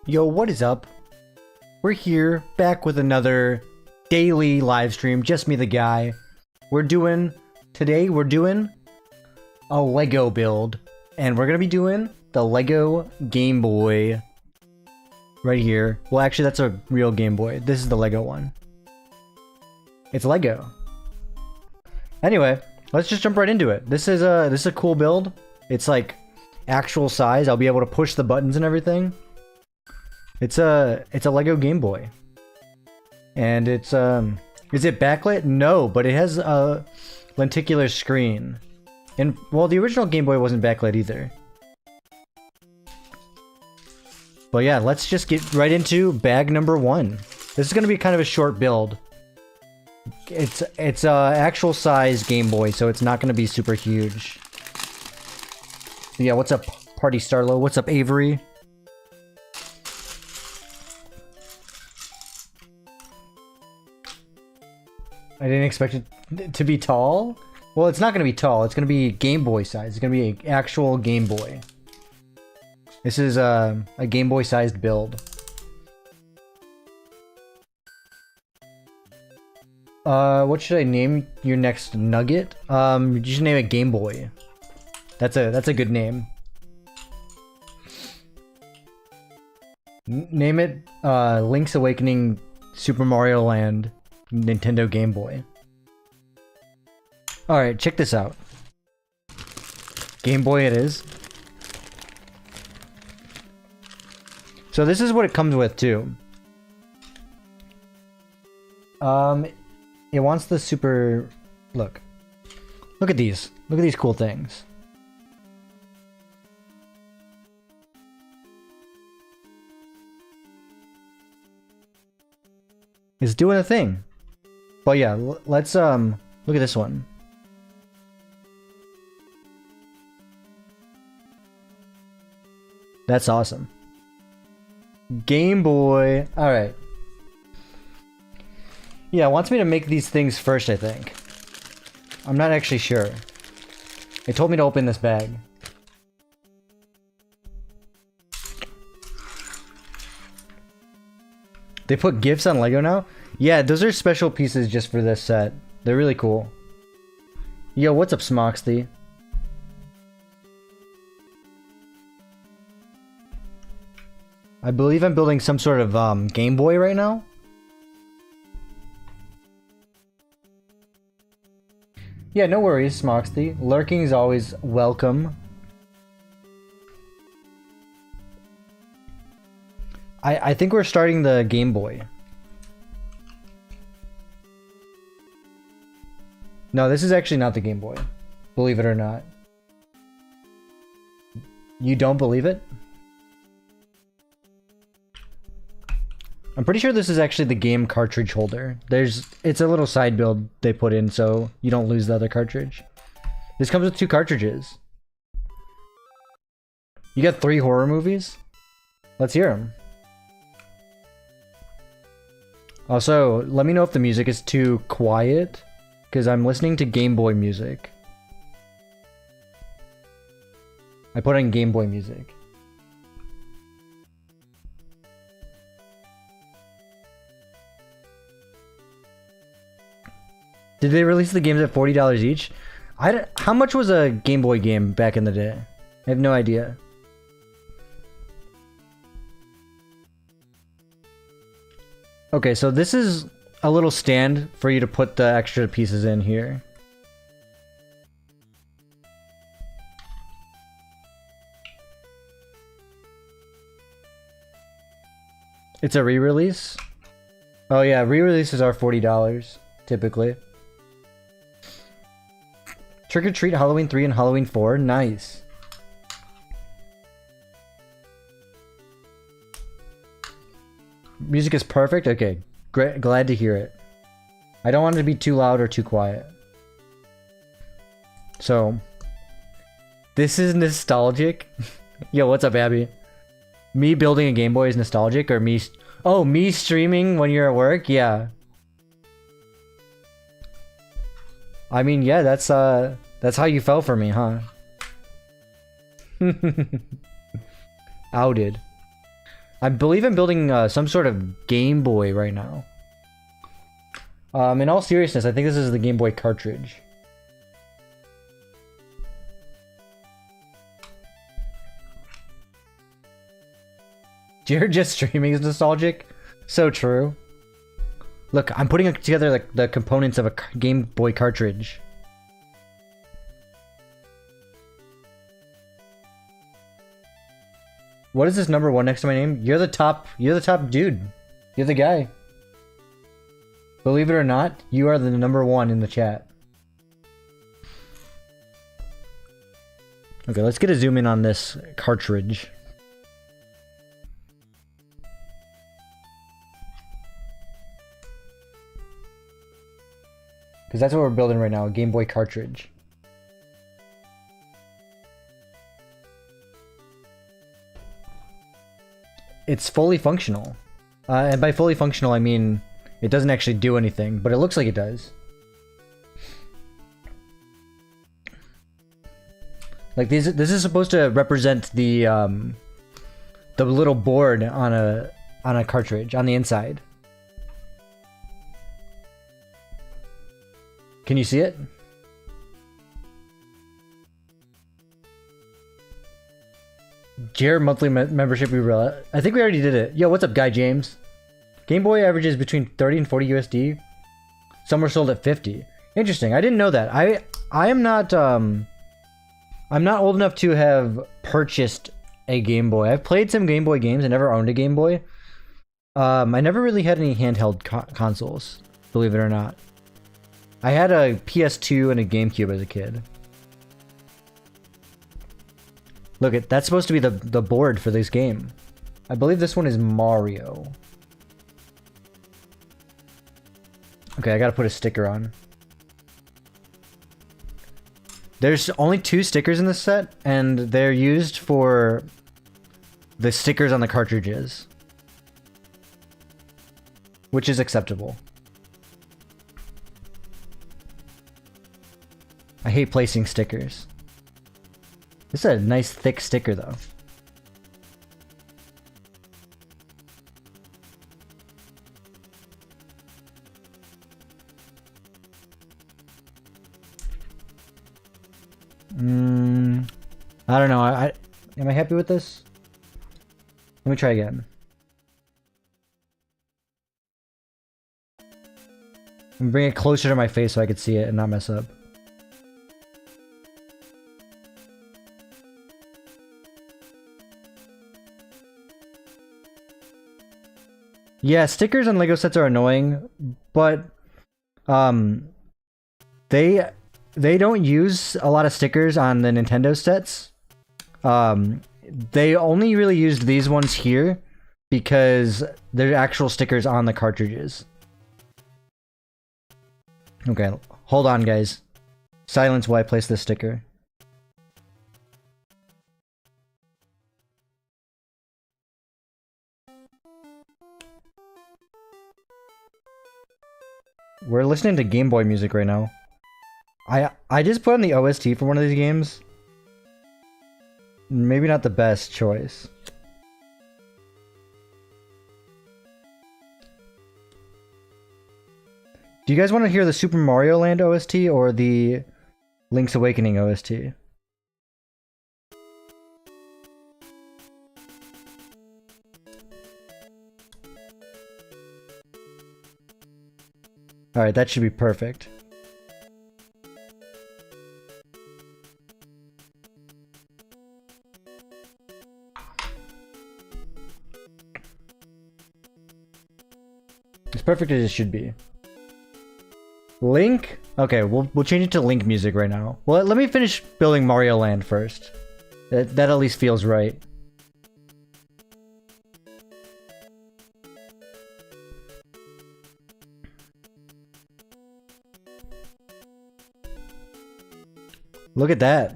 Yo, what is up? We're here, back with another daily live stream, just me the guy. Today we're doing a Lego build, and we're gonna be doing the Lego Game Boy right here. Well, actually that's a real Game Boy. This is the Lego one. It's Lego. Anyway, let's just jump right into it. This is a cool build. It's like actual size. I'll be able to push the buttons and everything. It's a Lego Game Boy. And it's is it backlit? No, but it has a lenticular screen. And well, the original Game Boy wasn't backlit either. But yeah, let's just get right into bag number 1. This is going to be kind of a short build. It's actual size Game Boy, so it's not going to be super huge. Yeah, what's up, Party Starlo? What's up, Avery? I didn't expect it to be tall. Well, it's not going to be tall. It's going to be Game Boy size. It's going to be an actual Game Boy. This is a Game Boy sized build. What should I name your next nugget? You should name it Game Boy. That's a good name. Name it Link's Awakening Super Mario Land Nintendo Game Boy. Alright, check this out. Game Boy it is. So this is what it comes with too. It wants the super... Look at these. Look at these cool things. It's doing a thing. But yeah, let's look at this one. That's awesome. Game Boy. All right. Yeah, it wants me to make these things first, I think. I'm not actually sure. It told me to open this bag. They put gifts on Lego now? Yeah, those are special pieces just for this set. They're really cool. Yo, what's up, Smoxty? I believe I'm building some sort of Game Boy right now. Yeah, no worries, Smoxty. Lurking is always welcome. I think we're starting the Game Boy. No, this is actually not the Game Boy. Believe it or not. You don't believe it? I'm pretty sure this is actually the game cartridge holder. It's a little side build they put in so you don't lose the other cartridge. This comes with 2 cartridges. You got 3 horror movies? Let's hear them. Also, let me know if the music is too quiet, because I'm listening to Game Boy music. I put on Game Boy music. Did they release the games at $40 each? How much was a Game Boy game back in the day? I have no idea. Okay, so this is a little stand for you to put the extra pieces in here. It's a re-release? Oh yeah, re-releases are $40, typically. Trick or Treat, Halloween 3 and Halloween 4, nice. Music is perfect? Okay, great, glad to hear it. I don't want it to be too loud or too quiet. So, this is nostalgic. Yo, what's up, Abby? Me building a Game Boy is nostalgic, or me... Oh, me streaming when you're at work? Yeah. I mean, yeah, that's how you fell for me, huh? Outed. I believe I'm building some sort of Game Boy right now. In all seriousness, I think this is the Game Boy cartridge. Jared just streaming is nostalgic. So true. Look, I'm putting together the components of a Game Boy cartridge. What is this number 1 next to my name? You're the top dude. You're the guy. Believe it or not, you are the number 1 in the chat. Okay, let's get a zoom in on this cartridge. Because that's what we're building right now, a Game Boy cartridge. It's fully functional. And by fully functional, I mean it doesn't actually do anything, but it looks like it does. Like this is supposed to represent the little board on a cartridge on the inside. Can you see it? Jared monthly membership we I think we already did it. Yo, what's up, Guy James? Game Boy averages between 30 and 40 USD. Some were sold at 50. Interesting. I didn't know that. I am not I'm not old enough to have purchased a Game Boy. I've played some Game Boy games. I never owned a Game Boy. I never really had any handheld consoles, believe it or not. I had a PS2 and a GameCube as a kid. Look, that's supposed to be the board for this game. I believe this one is Mario. Okay, I gotta put a sticker on. There's only 2 stickers in this set, and they're used for the stickers on the cartridges. Which is acceptable. I hate placing stickers. This is a nice thick sticker though. I don't know. Am I happy with this? Let me try again. And bring it closer to my face so I could see it and not mess up. Yeah, stickers on Lego sets are annoying, but they don't use a lot of stickers on the Nintendo sets. They only really used these ones here because they're actual stickers on the cartridges. Okay, hold on, guys. Silence while I place this sticker. We're listening to Game Boy music right now. I just put on the OST for one of these games. Maybe not the best choice. Do you guys want to hear the Super Mario Land OST or the Link's Awakening OST? Alright, that should be perfect. As perfect as it should be. Link? Okay, we'll change it to Link music right now. Well, let me finish building Mario Land first. That at least feels right. Look at that.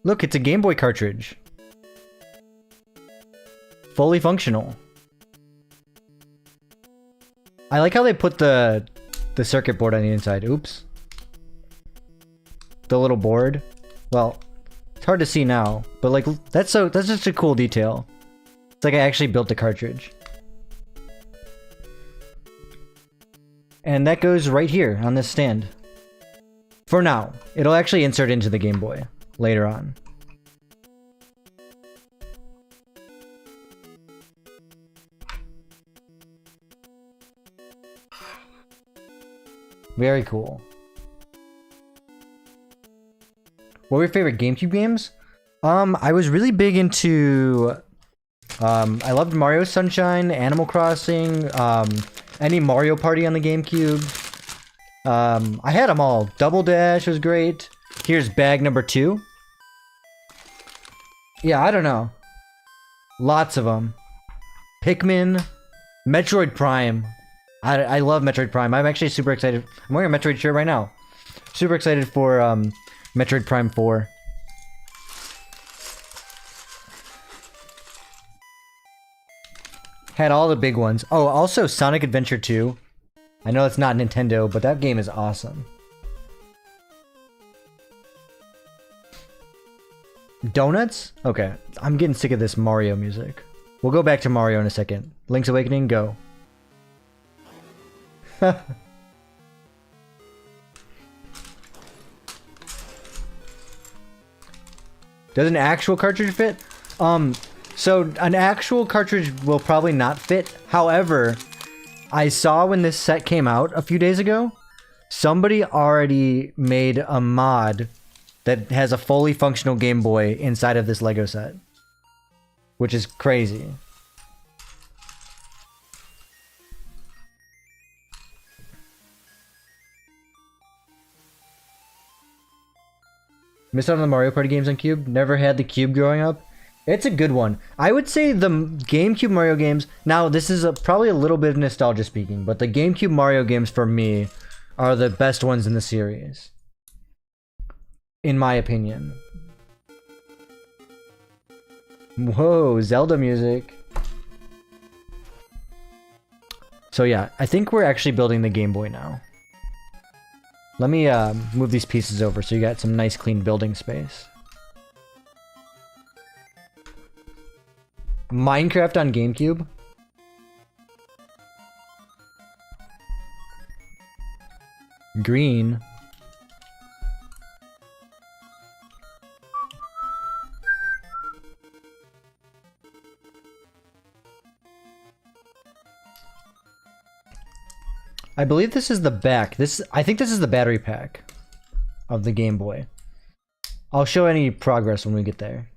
Look, it's a Game Boy cartridge. Fully functional. I like how they put the circuit board on the inside. Oops. The little board. Well, it's hard to see now, but like that's just a cool detail. It's like I actually built the cartridge. And that goes right here on this stand. For now. It'll actually insert into the Game Boy later on. Very cool. What were your favorite GameCube games? I was really big into... I loved Mario Sunshine, Animal Crossing, any Mario Party on the GameCube. I had them all. Double Dash was great. Here's bag number 2. Yeah, I don't know. Lots of them. Pikmin. Metroid Prime. I love Metroid Prime. I'm actually super excited. I'm wearing a Metroid shirt right now. Super excited for Metroid Prime 4. Had all the big ones. Oh, also Sonic Adventure 2. I know it's not Nintendo, but that game is awesome. Donuts? Okay, I'm getting sick of this Mario music. We'll go back to Mario in a second. Link's Awakening, go. Does an actual cartridge fit? So an actual cartridge will probably not fit. However, I saw when this set came out a few days ago, somebody already made a mod that has a fully functional Game Boy inside of this Lego set. Which is crazy. Missed out on the Mario Party games on Cube. Never had the Cube growing up. It's a good one. I would say the GameCube Mario games... Now, this is probably a little bit of nostalgia speaking, but the GameCube Mario games for me are the best ones in the series. In my opinion. Whoa, Zelda music. So yeah, I think we're actually building the Game Boy now. Let me move these pieces over so you got some nice clean building space. Minecraft on GameCube? Green. I believe this is the back. I think this is the battery pack of the Game Boy. I'll show any progress when we get there.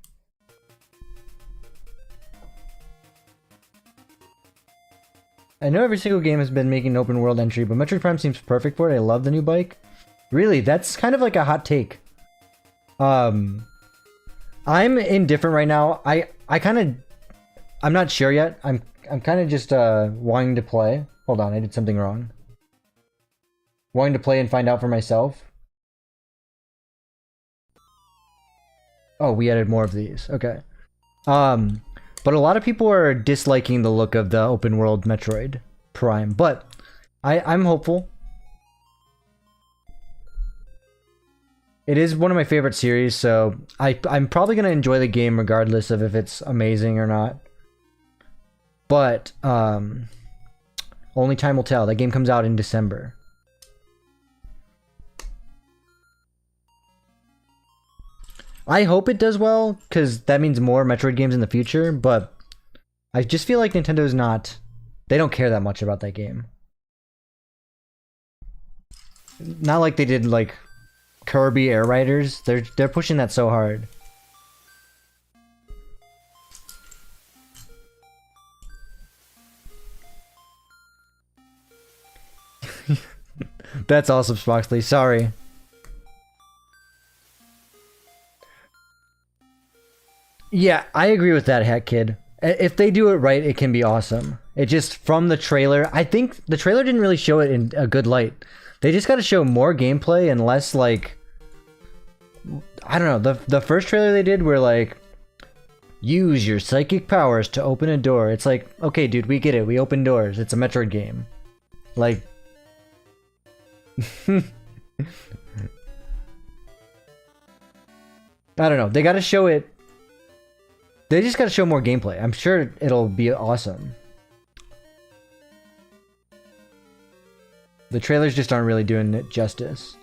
I know every single game has been making an open world entry, but Metroid Prime seems perfect for it. I love the new bike. Really, that's kind of like a hot take. I'm indifferent right now. I'm not sure yet. I'm kind of just wanting to play. Hold on, I did something wrong. Wanting to play and find out for myself. Oh, we added more of these. Okay. But a lot of people are disliking the look of the open world Metroid Prime, but I'm hopeful. It is one of my favorite series, so I'm probably going to enjoy the game regardless of if it's amazing or not. But only time will tell. That game comes out in December. I hope it does well, because that means more Metroid games in the future, but I just feel like Nintendo's not... They don't care that much about that game. Not like they did, like, Kirby Air Riders. They're pushing that so hard. That's awesome, Spoxley. Sorry. Yeah, I agree with that, Hat Kid. If they do it right, it can be awesome. It just, from the trailer, I think the trailer didn't really show it in a good light. They just got to show more gameplay and less, like... I don't know, the first trailer they did were like... Use your psychic powers to open a door. It's like, okay, dude, we get it. We open doors. It's a Metroid game. Like, I don't know. They gotta show it. They just gotta show more gameplay. I'm sure it'll be awesome. The trailers just aren't really doing it justice.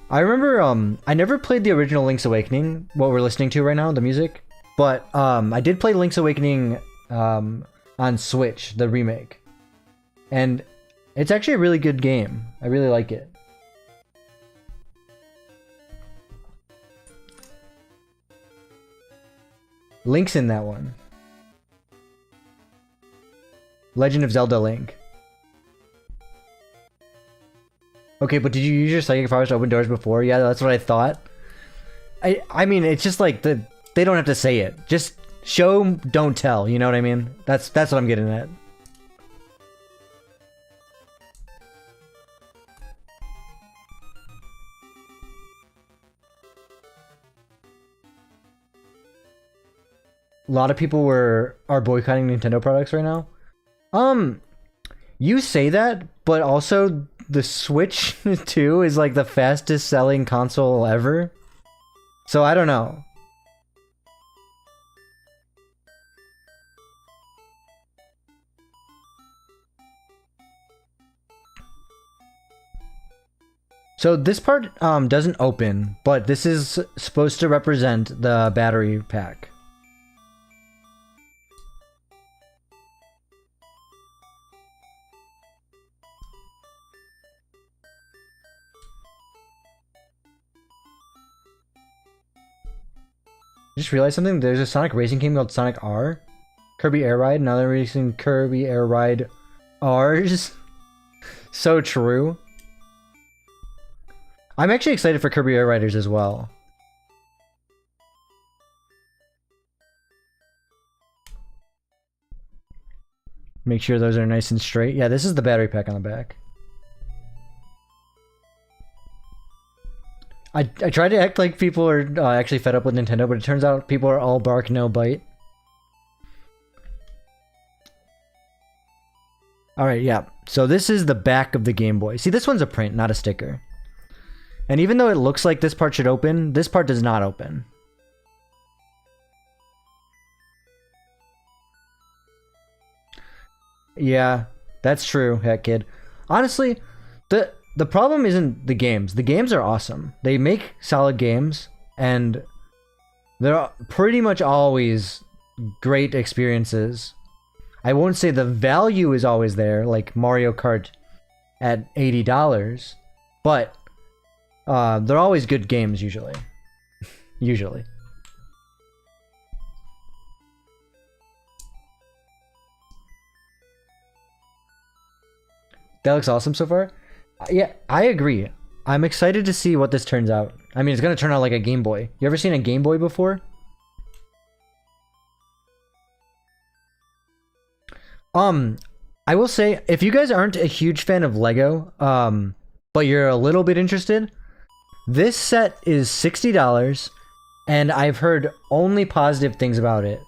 I remember, I never played the original Link's Awakening, what we're listening to right now, the music. But, I did play Link's Awakening, on Switch, the remake. And it's actually a really good game. I really like it. Link's in that one. Legend of Zelda Link. Okay, but did you use your psychic powers to open doors before? Yeah, that's what I thought. I mean, it's just like they don't have to say it. Just show, don't tell. You know what I mean? That's what I'm getting at. A lot of people are boycotting Nintendo products right now. You say that, but also the Switch 2 is like the fastest selling console ever. So I don't know. So this part doesn't open, but this is supposed to represent the battery pack. Just realized something. There's a Sonic racing game called Sonic R. Kirby Air Ride. Now they're releasing Kirby Air Ride R's. So true. I'm actually excited for Kirby Air Riders as well. Make sure those are nice and straight. Yeah, this is the battery pack on the back. I tried to act like people are actually fed up with Nintendo, but it turns out people are all bark, no bite. Alright, yeah. So this is the back of the Game Boy. See, this one's a print, not a sticker. And even though it looks like this part should open, this part does not open. Yeah, that's true, heck kid. Honestly, the problem isn't the games. The games are awesome. They make solid games, and they're pretty much always great experiences. I won't say the value is always there, like Mario Kart at $80, but they're always good games usually. Usually. That looks awesome so far. Yeah, I agree. I'm excited to see what this turns out. I mean, it's gonna turn out like a Game Boy. You ever seen a Game Boy before? I will say, if you guys aren't a huge fan of Lego, but you're a little bit interested, this set is $60, and I've heard only positive things about it.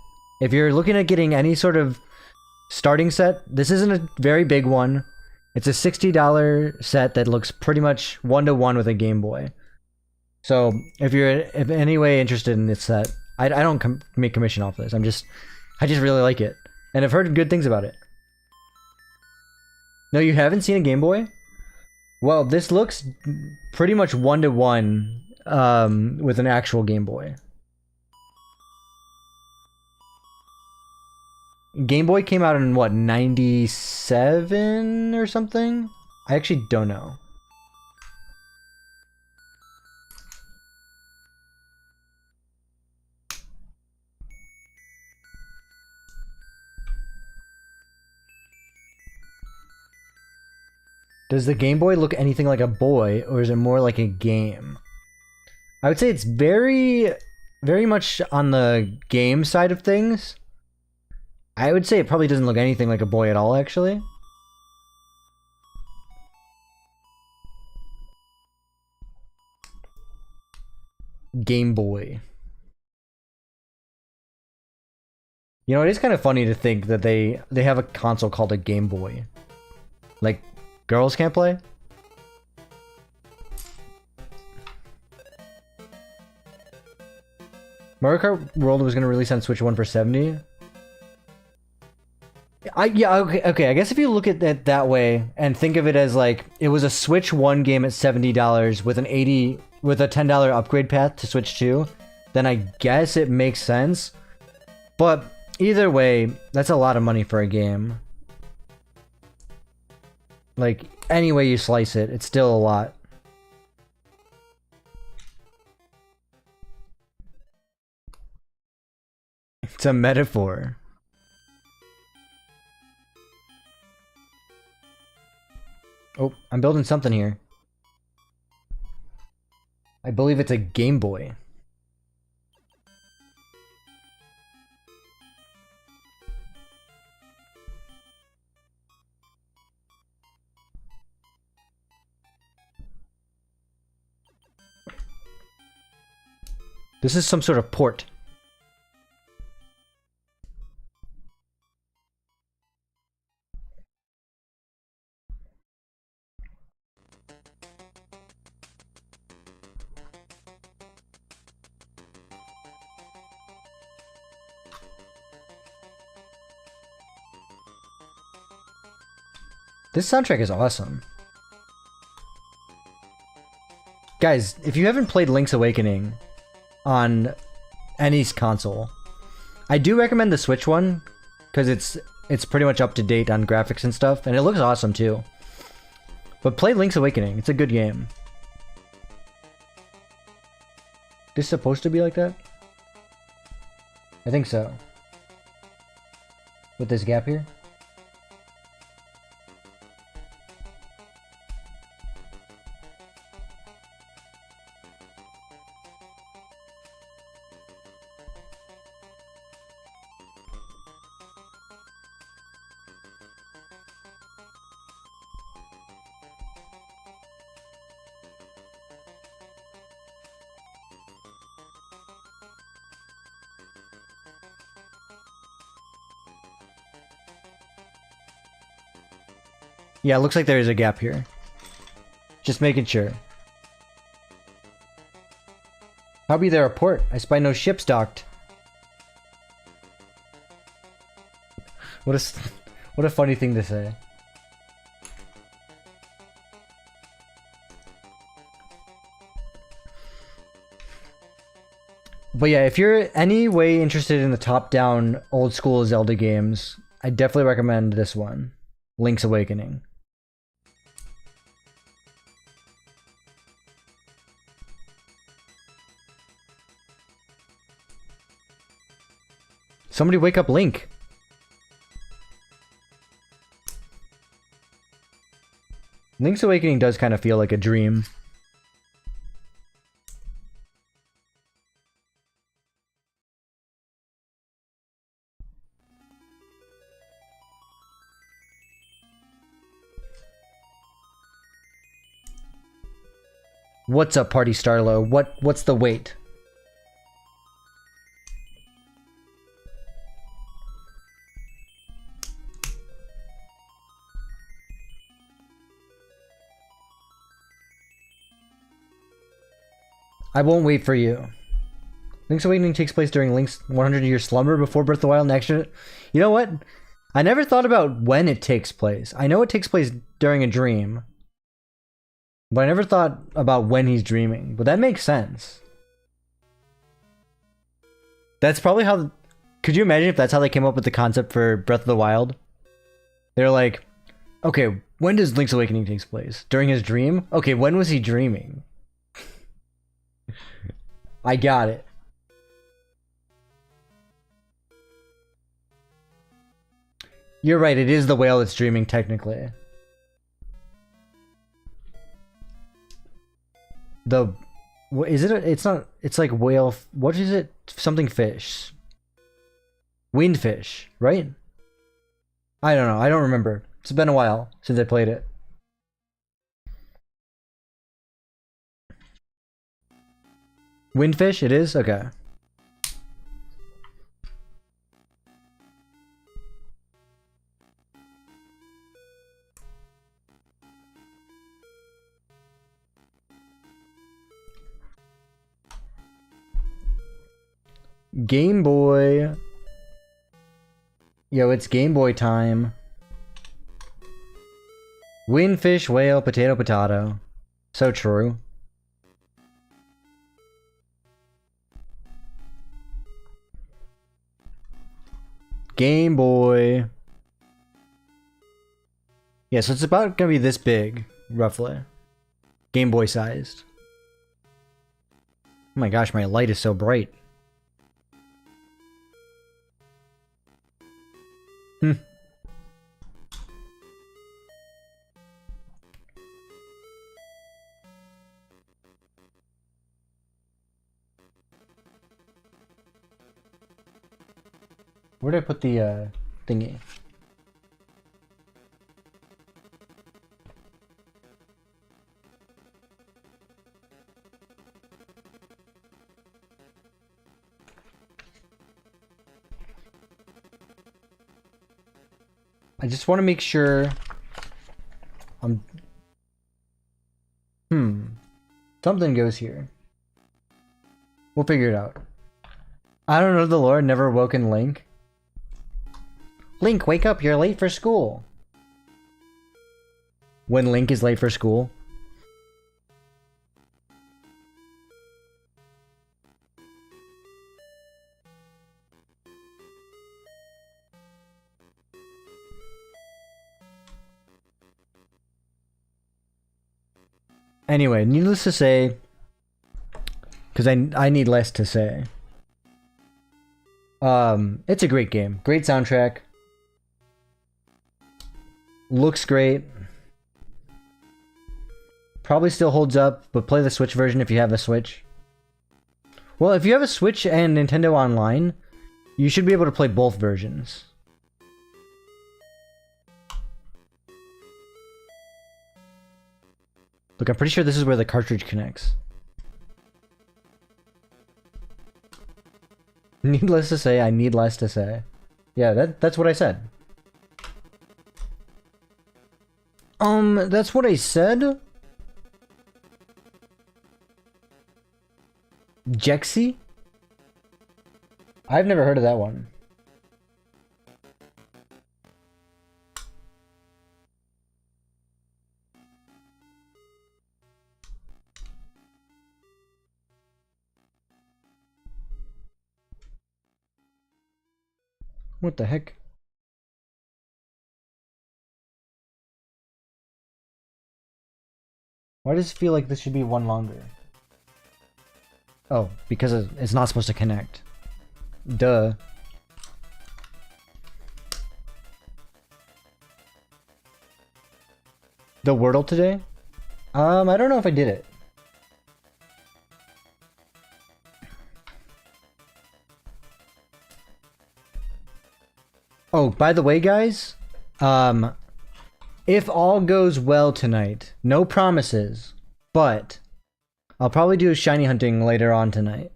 If you're looking at getting any sort of starting set, this isn't a very big one. It's a $60 set that looks pretty much one-to-one with a Game Boy. So, if you're in any way interested in this set, I don't make commission off this. I just really like it. And I've heard good things about it. No, you haven't seen a Game Boy? Well, this looks pretty much one-to-one with an actual Game Boy. Game Boy came out in what, 97 or something? I actually don't know. Does the Game Boy look anything like a boy, or is it more like a game? I would say it's very, very much on the game side of things. I would say it probably doesn't look anything like a boy at all, actually. Game Boy. You know, it is kind of funny to think that they have a console called a Game Boy. Like, girls can't play? Mario Kart World was going to release on Switch 1 for 70. Yeah, okay. I guess if you look at it that way and think of it as like it was a Switch 1 game at $70 with a $10 upgrade path to Switch 2, then I guess it makes sense. But either way, that's a lot of money for a game. Like, any way you slice it, it's still a lot. It's a metaphor. Oh, I'm building something here. I believe it's a Game Boy. This is some sort of port. This soundtrack is awesome. Guys, if you haven't played Link's Awakening on any console, I do recommend the Switch one because it's pretty much up to date on graphics and stuff, and it looks awesome too. But play Link's Awakening, it's a good game. This supposed to be like that? I think so. With this gap here? Yeah, it looks like there is a gap here. Just making sure. Probably there a port. I spy no ships docked. What a funny thing to say. But yeah, if you're any way interested in the top-down old-school Zelda games, I definitely recommend this one, Link's Awakening. Somebody wake up Link. Link's Awakening does kind of feel like a dream. What's up, Party Starlo? What's the wait? I won't wait for you. Link's Awakening takes place during Link's 100-year slumber before Breath of the Wild and action. You know what? I never thought about when it takes place. I know it takes place during a dream. But I never thought about when he's dreaming. But that makes sense. That's probably how... Could you imagine if that's how they came up with the concept for Breath of the Wild? They're like, okay, when does Link's Awakening take place? During his dream? Okay, when was he dreaming? I got it. You're right, it is the whale that's dreaming, technically. Is it? It's not. It's like whale. What is it? Something fish. Windfish, right? I don't know. I don't remember. It's been a while since I played it. Windfish, it is? Okay. Game Boy. Yo, it's Game Boy time. Windfish, whale, potato, potato. So true. Game Boy. Yeah, so it's about gonna be this big, roughly. Game Boy sized. Oh my gosh, my light is so bright. Hmm. Where did I put the thingy? I just want to make sure I'm... Something goes here. We'll figure it out. I don't know the lore, never woken Link. Link, wake up, you're late for school. When Link is late for school. Anyway, needless to say, because I need less to say. It's a great game. Great soundtrack. Looks great. Probably still holds up, but play the Switch version if you have a Switch. Well, if you have a Switch and Nintendo Online, you should be able to play both versions. Look, I'm pretty sure this is where the cartridge connects. Needless to say, I need less to say. Yeah, that's what I said. That's what I said? Jexy? I've never heard of that one. What the heck? Why does it feel like this should be one longer? Oh, because it's not supposed to connect. Duh. The Wordle today? I don't know if I did it. Oh, by the way, guys, if all goes well tonight, no promises, but I'll probably do a shiny hunting later on tonight.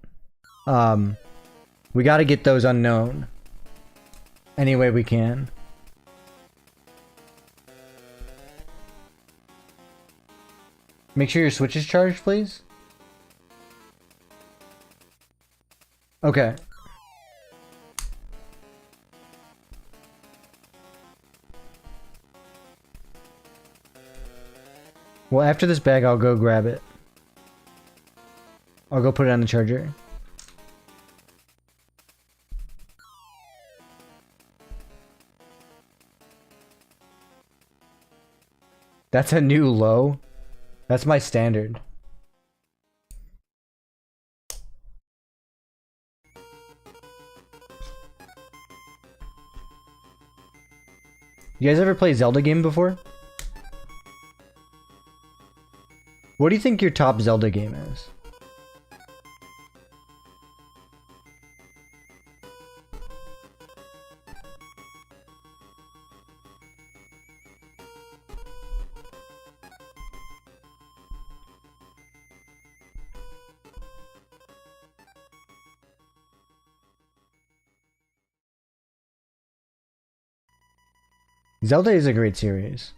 We gotta get those unknown any way we can. Make sure your Switch is charged, please. Okay. Well, after this bag, I'll go grab it. I'll go put it on the charger. That's a new low. That's my standard. You guys ever play Zelda game before? What do you think your top Zelda game is? Zelda is a great series.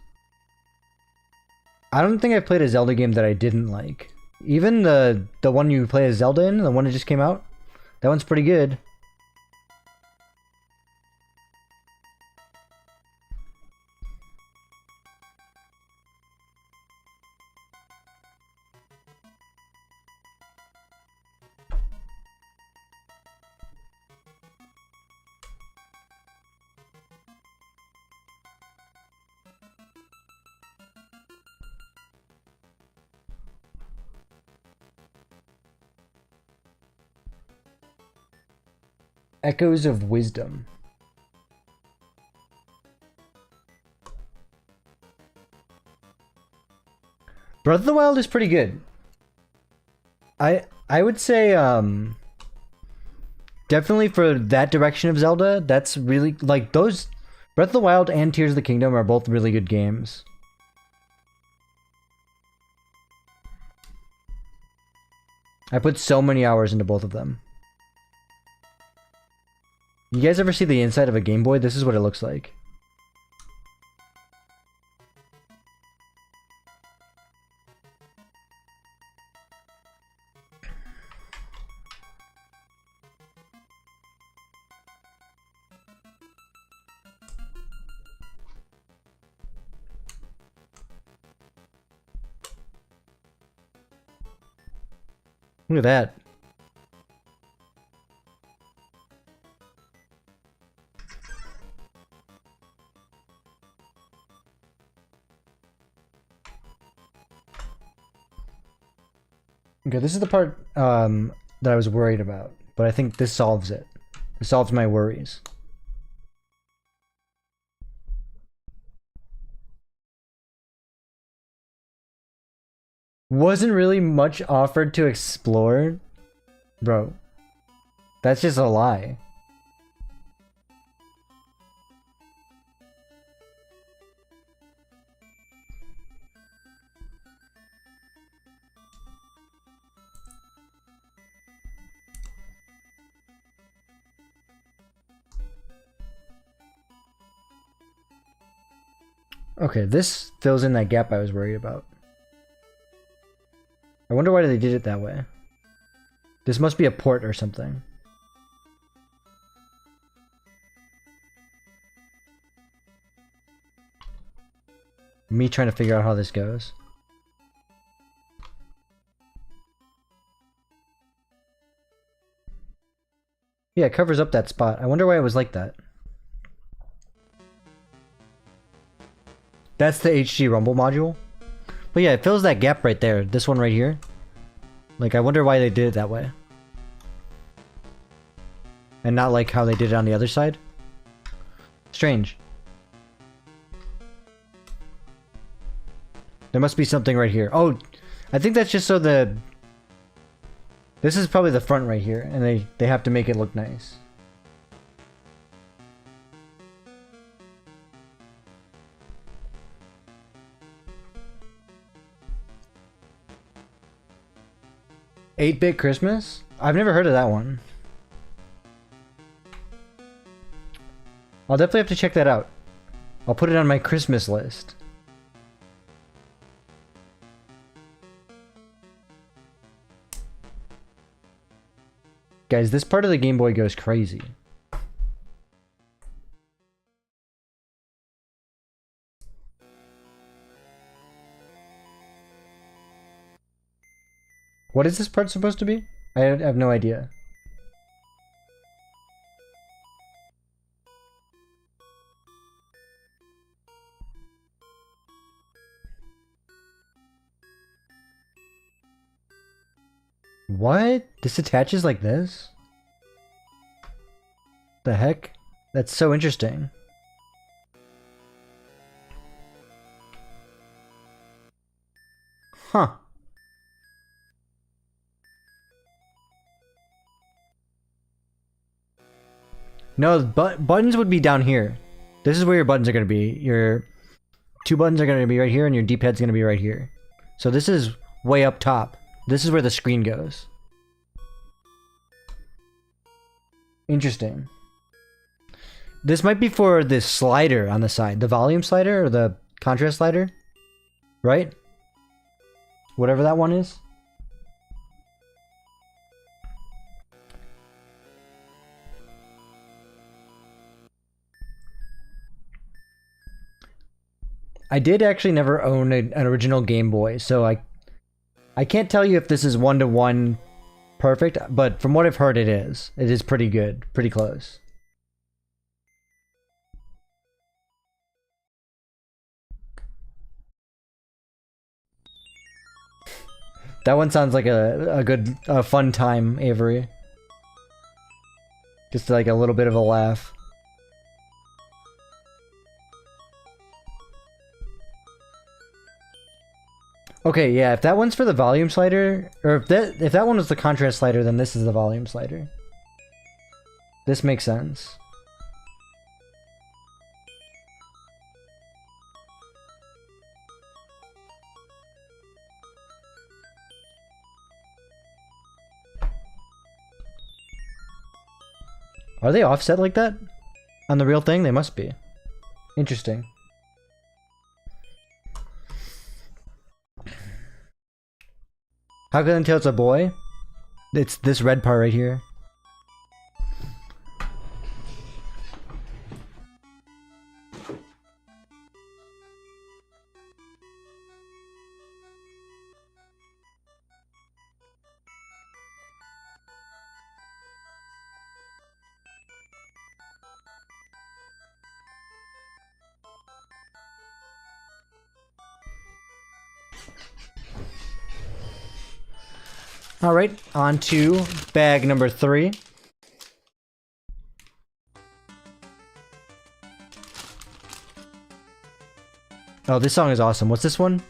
I don't think I've played a Zelda game that I didn't like. Even the one you play as Zelda in, the one that just came out, that one's pretty good. Echoes of Wisdom. Breath of the Wild is pretty good. I would say definitely for that direction of Zelda, that's really like those Breath of the Wild and Tears of the Kingdom are both really good games. I put so many hours into both of them. You guys ever see the inside of a Game Boy? This is what it looks like. Look at that. Okay, this is the part that I was worried about, but I think this solves it. It solves my worries. Wasn't really much offered to explore? Bro, that's just a lie. Okay, this fills in that gap I was worried about. I wonder why they did it that way. This must be a port or something. Me trying to figure out how this goes. Yeah, it covers up that spot. I wonder why it was like that. That's the HG Rumble module. But yeah, it fills that gap right there. This one right here. Like, I wonder why they did it that way. And not like how they did it on the other side. Strange. There must be something right here. Oh, I think that's just so the... This is probably the front right here, and they have to make it look nice. "8-Bit Christmas"? I've never heard of that one. I'll definitely have to check that out. I'll put it on my Christmas list. Guys, this part of the Game Boy goes crazy. What is this part supposed to be? I have no idea. What? This attaches like this? The heck? That's so interesting. Huh. No, buttons would be down here. This is where your buttons are going to be. Your two buttons are going to be right here, and your D-pad's going to be right here. So this is way up top. This is where the screen goes. Interesting. This might be for this slider on the side. The volume slider or the contrast slider? Right? Whatever that one is. I did actually never own an original Game Boy, so I can't tell you if this is one-to-one perfect, but from what I've heard it is. It is pretty good, pretty close. That one sounds like a good, fun time, Avery. Just like a little bit of a laugh. Okay, yeah, if that one's for the volume slider, or if that one was the contrast slider, then this is the volume slider. This makes sense. Are they offset like that? On the real thing? They must be. Interesting. How can I tell it's a boy? It's this red part right here. Alright, on to bag number 3. Oh, this song is awesome. What's this one?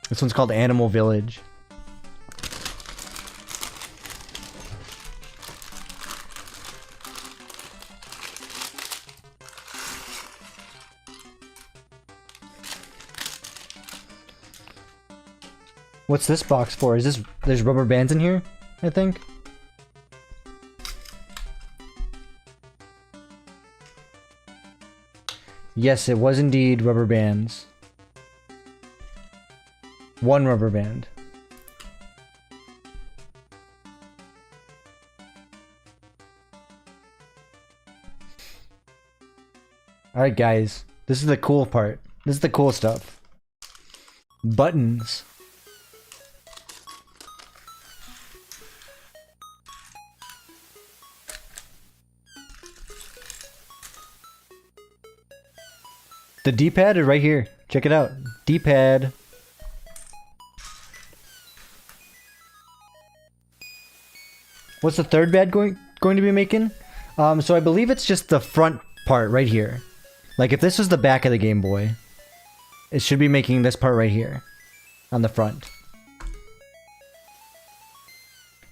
This one's called Animal Village. What's this box for? Is this... There's rubber bands in here, I think? Yes, it was indeed rubber bands. 1 rubber band. Alright guys, this is the cool part. This is the cool stuff. Buttons. The D-pad is right here. Check it out. D-pad. What's the third bad going to be making? So I believe it's just the front part right here. Like if this was the back of the Game Boy, it should be making this part right here on the front.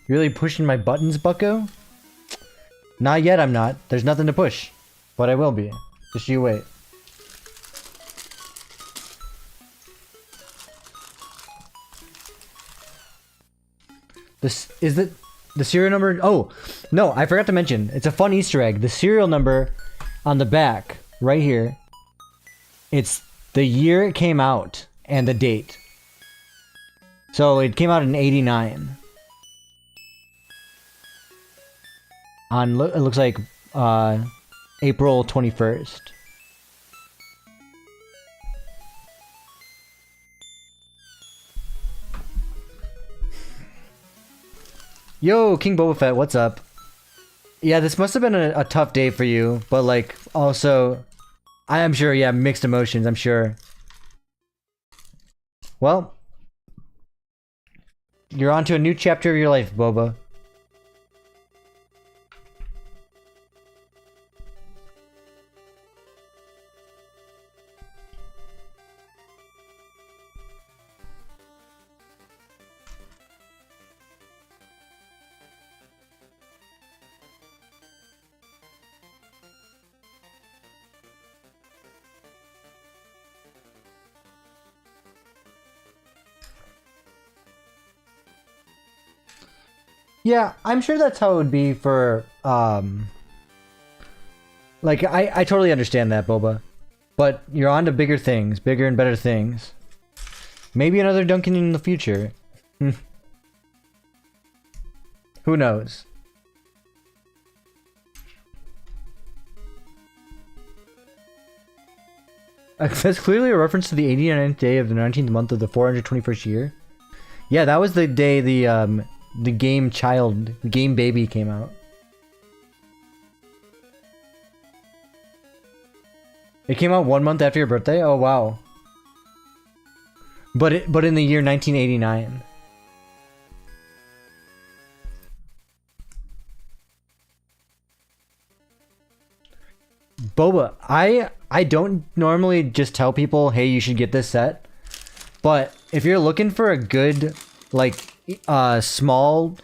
You really pushing my buttons, bucko? Not yet, I'm not. There's nothing to push. But I will be. Just you wait. This is the serial number. Oh, no, I forgot to mention. It's a fun Easter egg. The serial number on the back, right here, it's the year it came out and the date. So it came out in '89. On it looks like April 21st. Yo, King Boba Fett, what's up? Yeah, this must have been a tough day for you, but like, also, I am sure, yeah, mixed emotions, I'm sure. Well, you're on to a new chapter of your life, Boba. Yeah, I'm sure that's how it would be for, like, I totally understand that, Boba. But you're on to bigger things, bigger and better things. Maybe another Duncan in the future. Who knows? That's clearly a reference to the 89th day of the 19th month of the 421st year. Yeah, that was the day the game baby came out. It came out 1 month after your birthday? Oh wow. But in the year 1989. Boba, I don't normally just tell people, hey, you should get this set. But if you're looking for a good, like, small...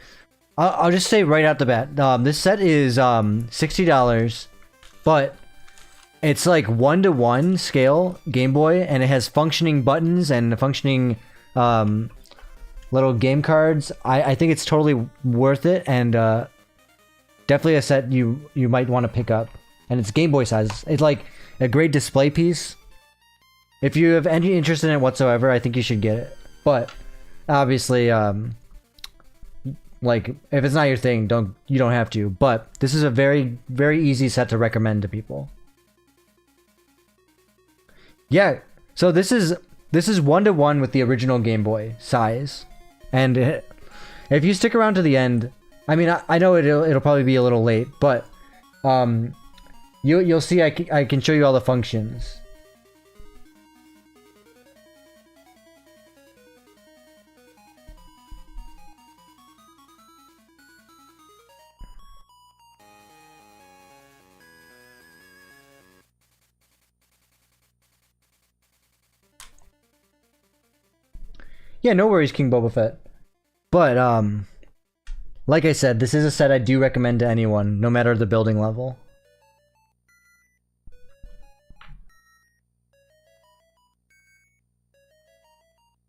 I'll just say right out the bat, this set is $60, but it's like 1-to-1 scale Game Boy, and it has functioning buttons and functioning little game cards. I think it's totally worth it, and definitely a set you might want to pick up. And it's Game Boy size. It's like a great display piece. If you have any interest in it whatsoever, I think you should get it. But obviously, like, if it's not your thing, you don't have to. But this is a very, very easy set to recommend to people. Yeah, so this is 1-to-1 with the original Game Boy size. And if you stick around to the end, I mean, I know it'll probably be a little late, but you'll see I can show you all the functions. Yeah, no worries, King Boba Fett. But, like I said, this is a set I do recommend to anyone, no matter the building level.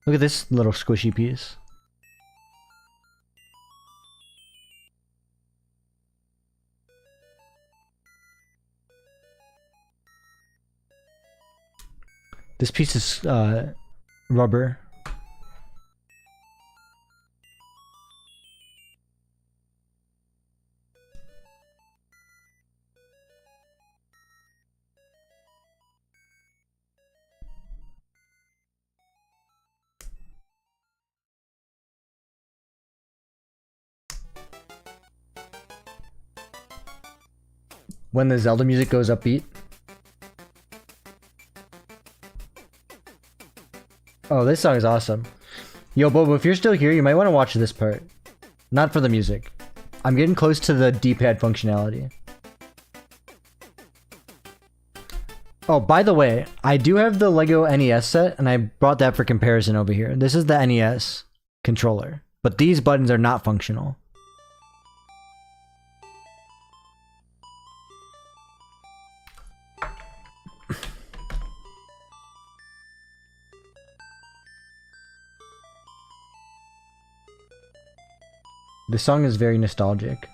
Look at this little squishy piece. This piece is, rubber. When the Zelda music goes upbeat. Oh, this song is awesome. Yo, Bobo, if you're still here, you might want to watch this part. Not for the music. I'm getting close to the D-pad functionality. Oh, by the way, I do have the LEGO NES set, and I brought that for comparison over here. This is the NES controller, but these buttons are not functional. This song is very nostalgic.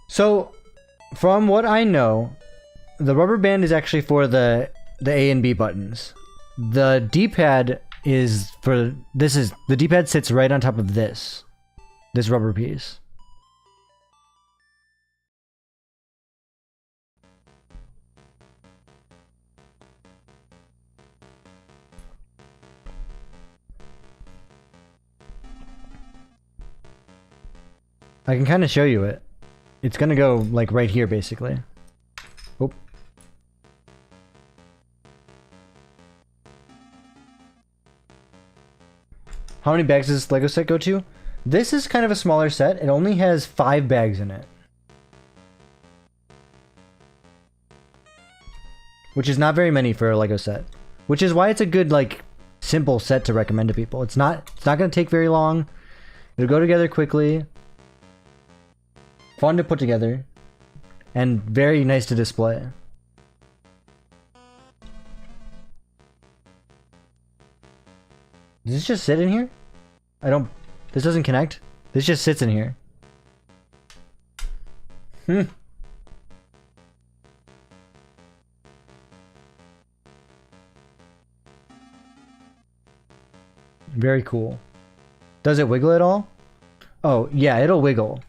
So from what I know, the rubber band is actually for the A and B buttons. The D-pad is for the D-pad sits right on top of this rubber piece. I can kind of show you it. It's gonna go like right here, basically. Oh. How many bags does this Lego set go to? This is kind of a smaller set. It only has 5 bags in it. Which is not very many for a Lego set. Which is why it's a good, like, simple set to recommend to people. It's not gonna take very long. It'll go together quickly. Fun to put together. And very nice to display. Does this just sit in here? This doesn't connect. This just sits in here. Very cool. Does it wiggle at all? Oh, yeah, it'll wiggle.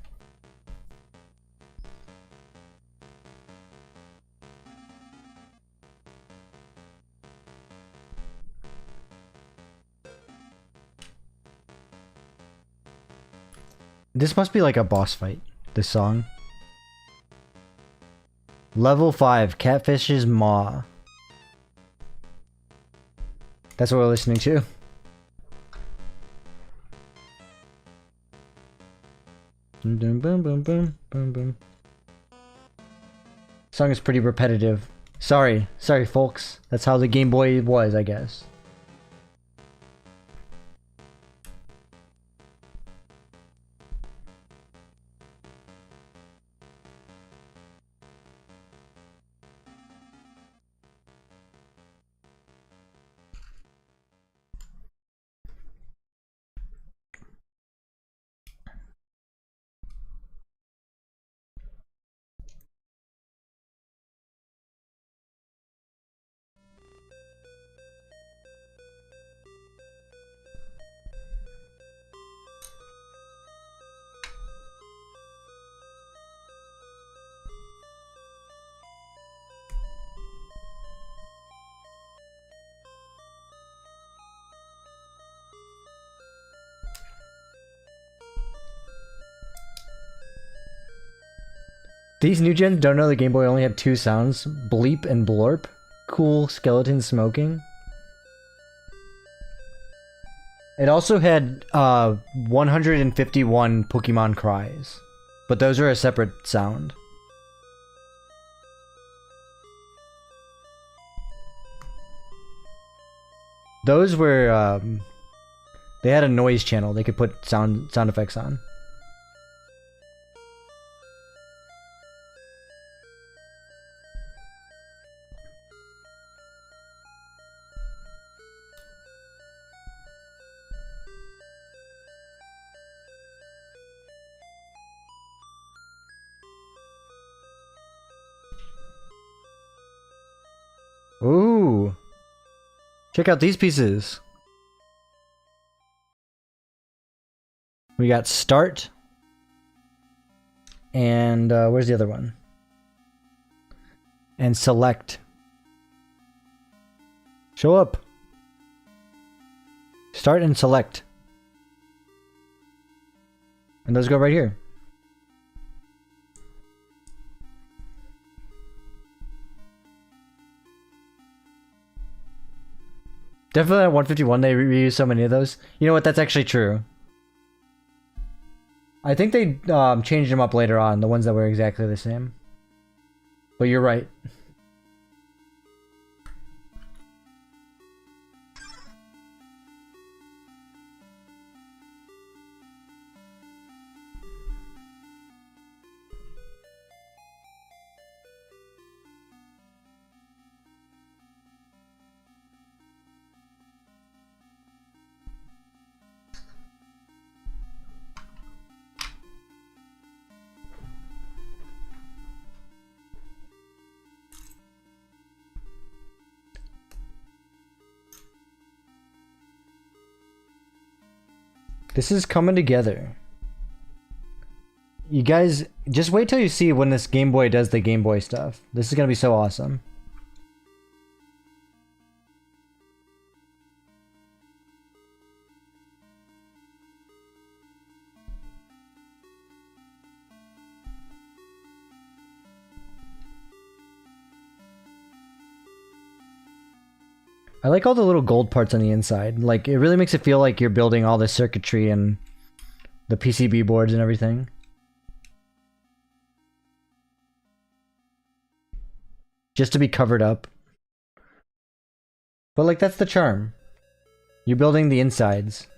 This must be like a boss fight, this song. Level 5, Catfish's Maw. That's what we're listening to. Boom, boom, boom, boom, boom, boom. Song is pretty repetitive. Sorry, folks. That's how the Game Boy was, I guess. These new gens don't know the Game Boy only had 2 sounds, bleep and blorp. Cool skeleton smoking. It also had 151 Pokemon cries, but those are a separate sound. Those were they had a noise channel they could put sound effects on. Ooh. Check out these pieces. We got start. And where's the other one? And select. Show up. Start and select. And those go right here. Definitely at 151 they reuse so many of those. You know what, that's actually true. I think they changed them up later on, the ones that were exactly the same. But you're right. This is coming together. You guys, just wait till you see when this Game Boy does the Game Boy stuff. This is gonna be so awesome. I like all the little gold parts on the inside. Like, it really makes it feel like you're building all the circuitry and the PCB boards and everything. Just to be covered up. But, like, that's the charm. You're building the insides.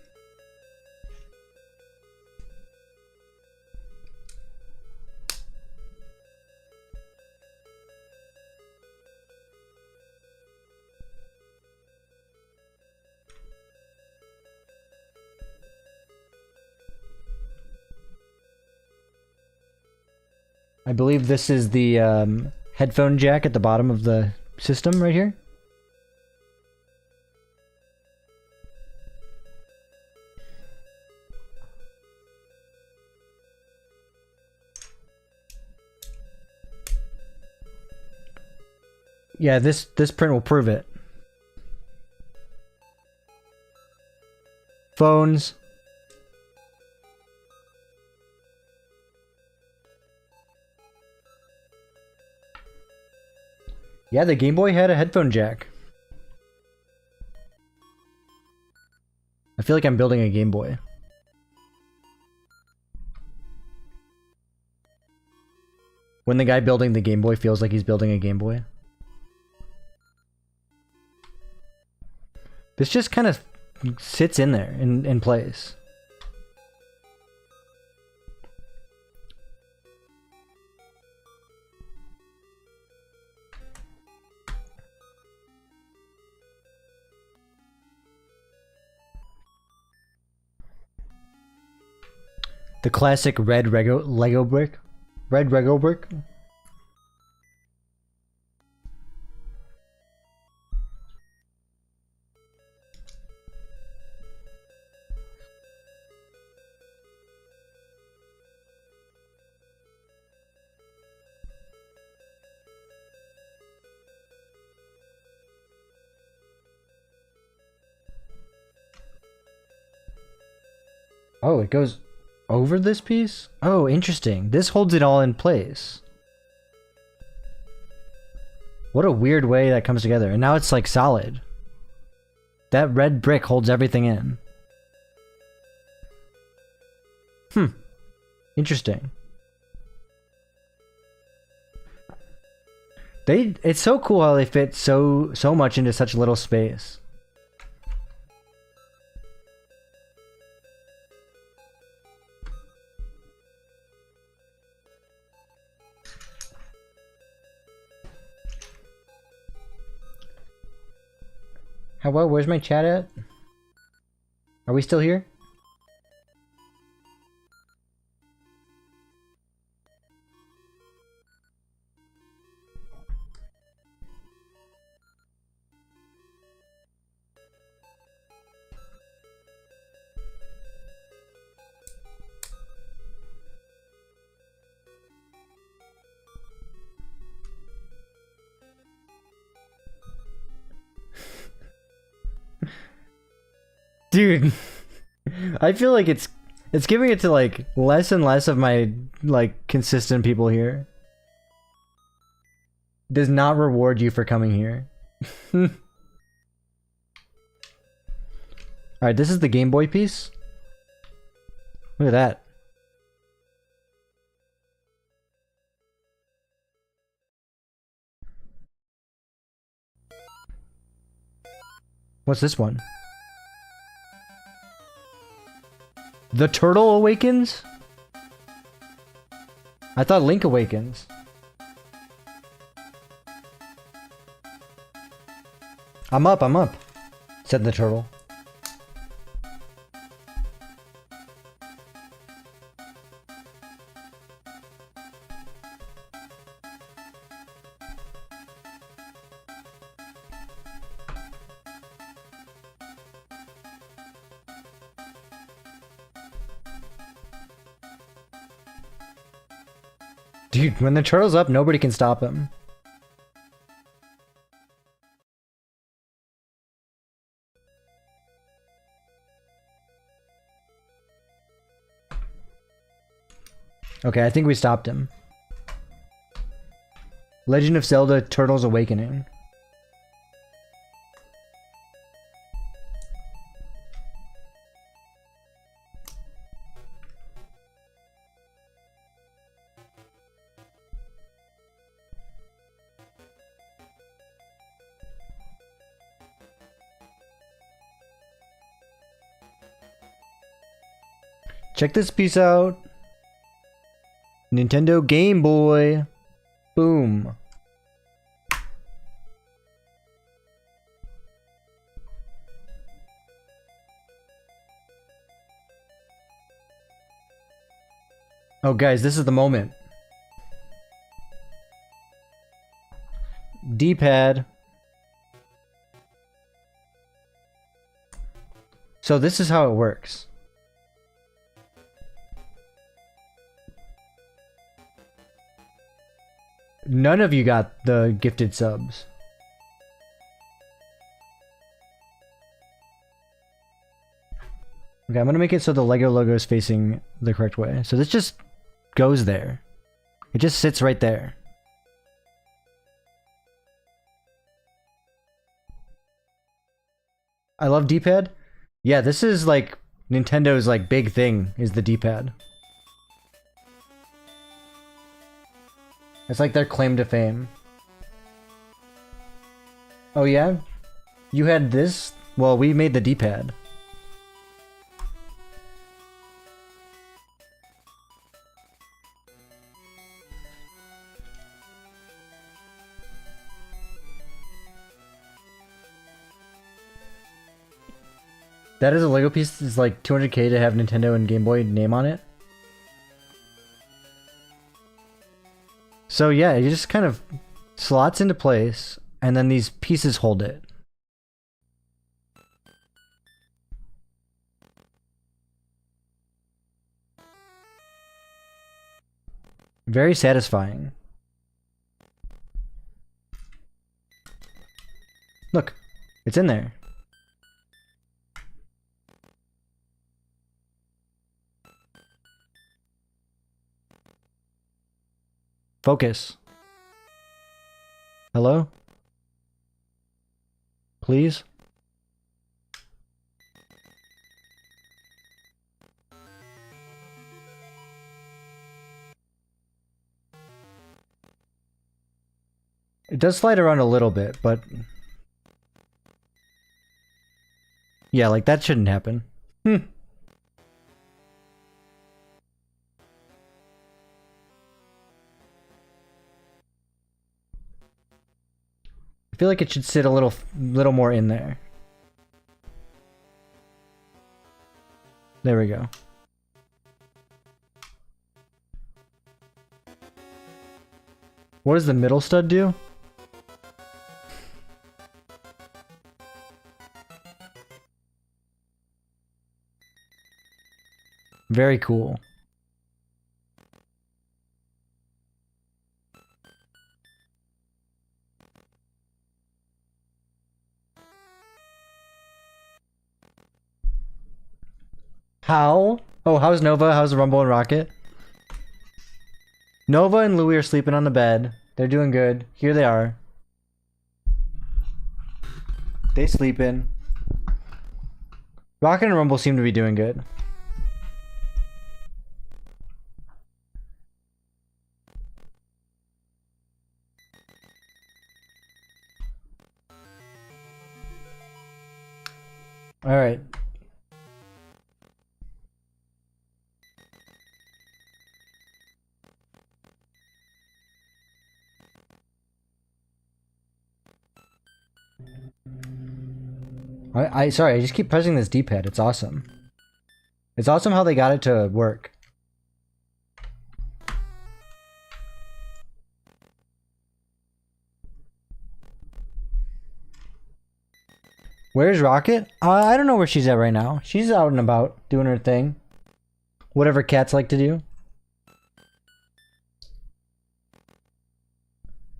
I believe this is the headphone jack at the bottom of the system right here. Yeah, this print will prove it. Phones. Yeah, the Game Boy had a headphone jack. I feel like I'm building a Game Boy. When the guy building the Game Boy feels like he's building a Game Boy. This just kind of sits in there, in place. The classic red Lego brick. Red Lego brick. Oh, it goes over this piece? Oh, interesting. This holds it all in place. What a weird way that comes together. And now it's like solid. That red brick holds everything in. Interesting. It's so cool how they fit so much into such little space. Hello, where's my chat at? Are we still here? Dude, I feel like it's giving it to like less and less of my like consistent people here. Does not reward you for coming here. Alright, this is the Game Boy piece. Look at that. What's this one? The Turtle Awakens? I thought Link Awakens. I'm up, said the turtle. Dude, when the turtle's up, nobody can stop him. Okay, I think we stopped him. Legend of Zelda Turtles Awakening. Check this piece out. Nintendo Game Boy. Boom. Oh guys, this is the moment. D-pad. So this is how it works. None of you got the gifted subs. Okay, I'm gonna make it so the Lego logo is facing the correct way. So this just goes there. It just sits right there. I love D-pad. Yeah, this is like Nintendo's like big thing is the D-pad. It's like their claim to fame. Oh yeah? You had this? Well, we made the D-pad. That is a Lego piece. Is like 200k to have Nintendo and Game Boy name on it. So yeah, it just kind of slots into place, and then these pieces hold it. Very satisfying. Look, it's in there. Focus. Hello? Please? It does slide around a little bit, but... yeah, like that shouldn't happen. Hmm. I feel like it should sit a little more in there. There we go. What does the middle stud do? Very cool. How? Oh, how's Nova? How's Rumble and Rocket? Nova and Louie are sleeping on the bed. They're doing good. Here they are. They sleeping. Rocket and Rumble seem to be doing good. All right. Sorry, I just keep pressing this D-pad. It's awesome. It's awesome how they got it to work. Where's Rocket? I don't know where she's at right now. She's out and about, doing her thing. Whatever cats like to do.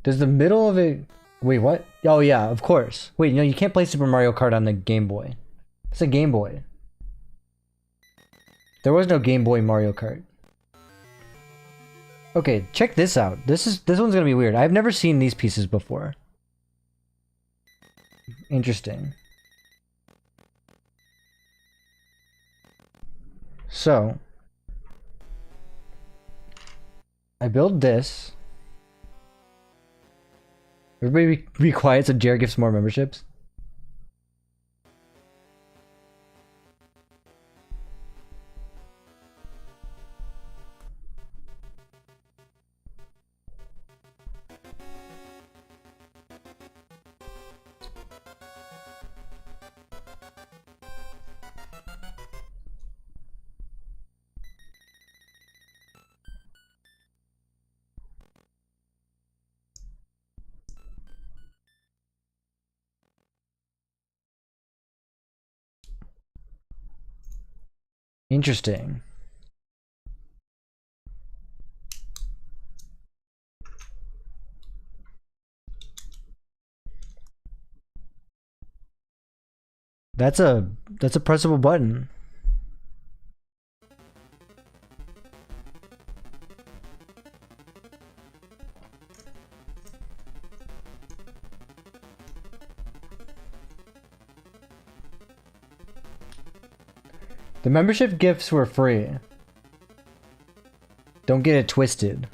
Does the middle of it... wait, what? Oh yeah, of course. Wait, no, you can't play Super Mario Kart on the Game Boy. It's a Game Boy. There was no Game Boy Mario Kart. Okay, check this out. This one's gonna be weird. I've never seen these pieces before. Interesting. So, I build this. Everybody be quiet so Jared gets more memberships. Interesting. That's a pressable button. The membership gifts were free. Don't get it twisted.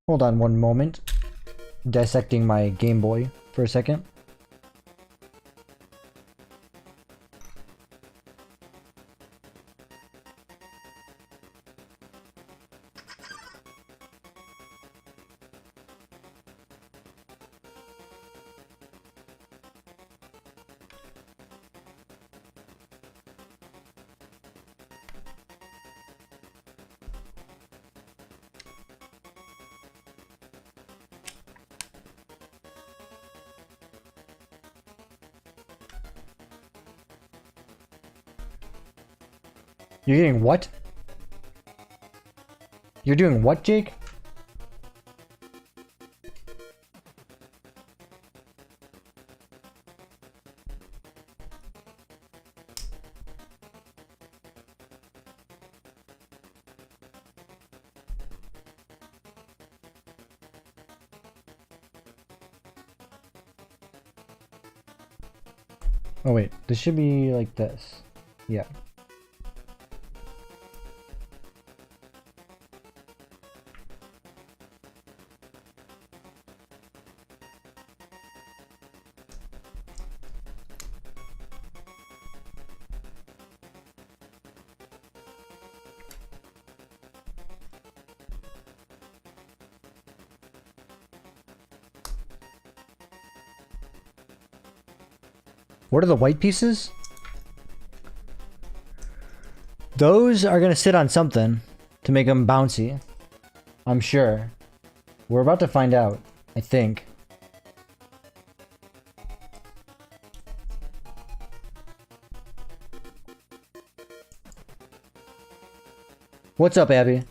Hold on one moment. Dissecting my Game Boy for a second. You're getting what? You're doing what, Jake? Oh wait, this should be like this. Yeah. What are the white pieces? Those are gonna sit on something to make them bouncy. I'm sure. We're about to find out, I think. What's up, Abby?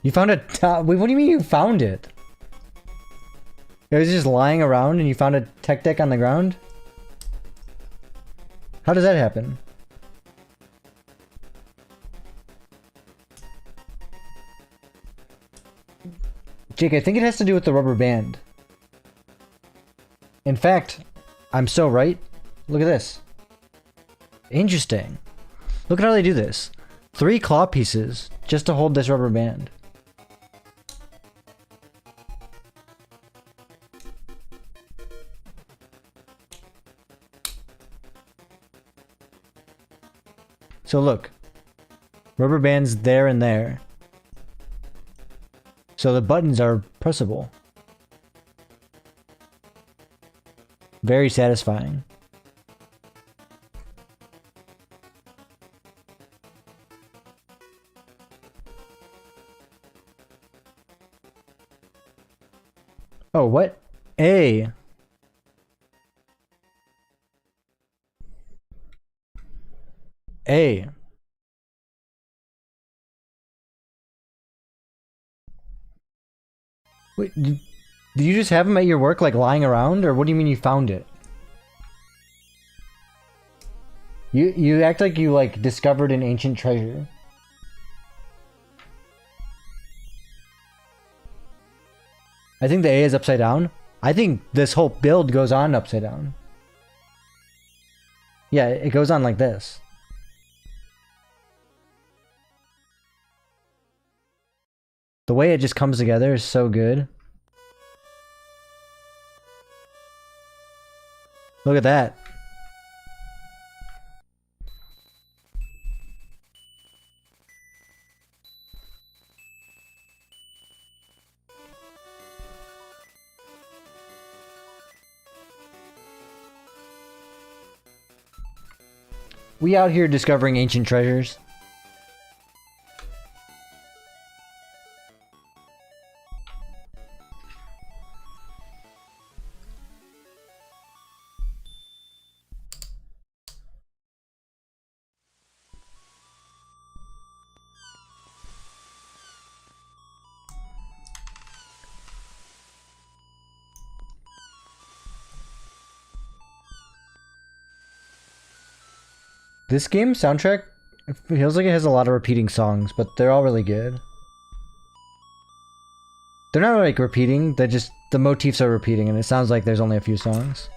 You found a wait, what do you mean you found it? It was just lying around and you found a tech deck on the ground? How does that happen? Jake, I think it has to do with the rubber band. In fact, I'm so right. Look at this. Interesting. Look at how they do this. 3 claw pieces just to hold this rubber band. So look, rubber bands there and there. So the buttons are pressable. Very satisfying. Oh, what? A. A. Wait, did you just have them at your work, like, lying around? Or what do you mean you found it? You act like you, like, discovered an ancient treasure. I think the A is upside down. I think this whole build goes on upside down. Yeah, it goes on like this. The way it just comes together is so good. Look at that. We out here discovering ancient treasures. This game soundtrack, it feels like it has a lot of repeating songs, but they're all really good. They're not like repeating, they're just, the motifs are repeating and it sounds like there's only a few songs.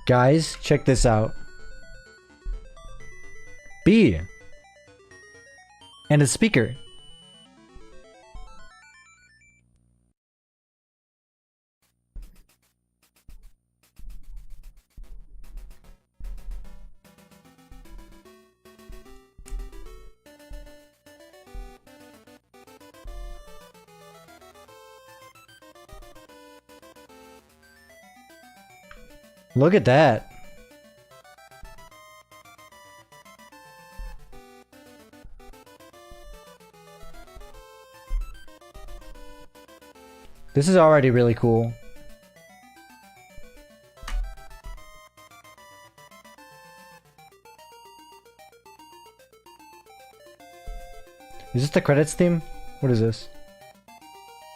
Guys, check this out. B. And a speaker. Look at that. This is already really cool. Is this the credits theme? What is this?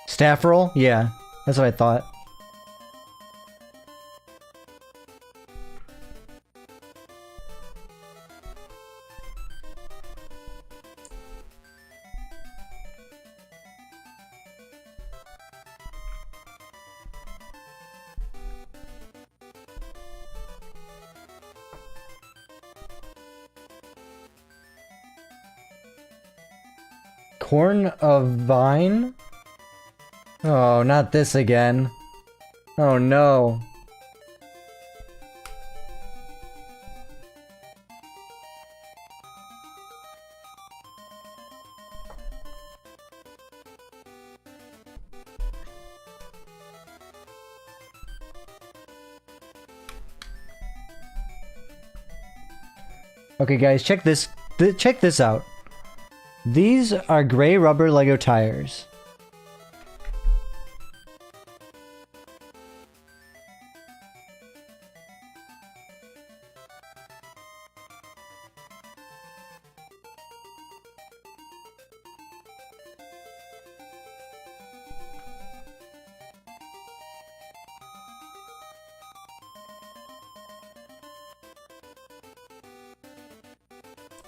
Staff roll? Yeah, that's what I thought. Corn of Vine? Oh, not this again. Oh no. Okay guys, check this out. These are gray rubber Lego tires.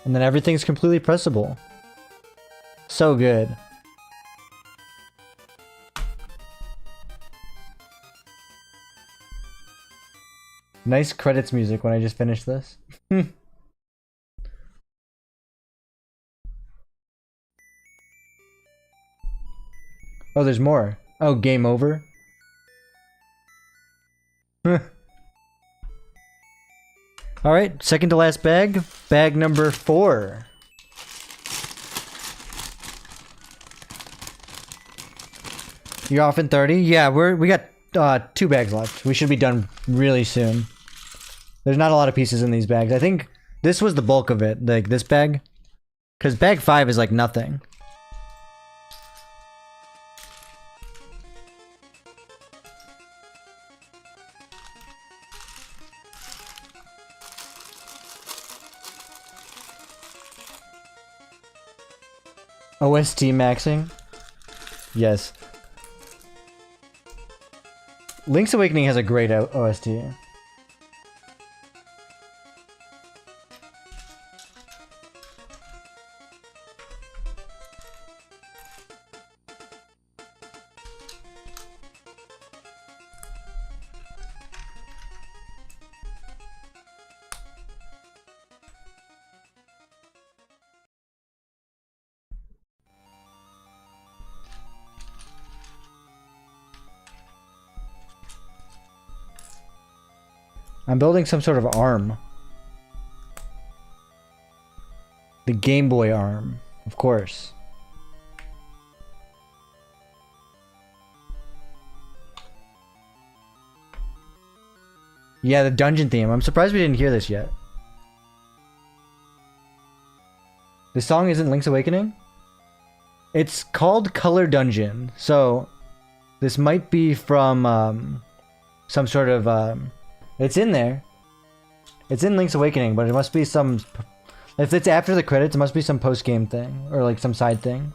And then everything's completely pressable. So good. Nice credits music when I just finished this. Oh, there's more. Oh, game over. Alright, second to last bag. Bag number 4. You're off in 30? Yeah, we got 2 bags left. We should be done really soon. There's not a lot of pieces in these bags. I think this was the bulk of it, like this bag. Because bag 5 is like nothing. OST maxing? Yes. Link's Awakening has a great OST. I'm building some sort of arm. The Game Boy arm, of course. Yeah, the dungeon theme. I'm surprised we didn't hear this yet. The song isn't Link's Awakening? It's called Color Dungeon, so this might be from some sort of It's in there. It's in Link's Awakening, but it must be some... If it's after the credits, it must be some post-game thing. Or like some side thing.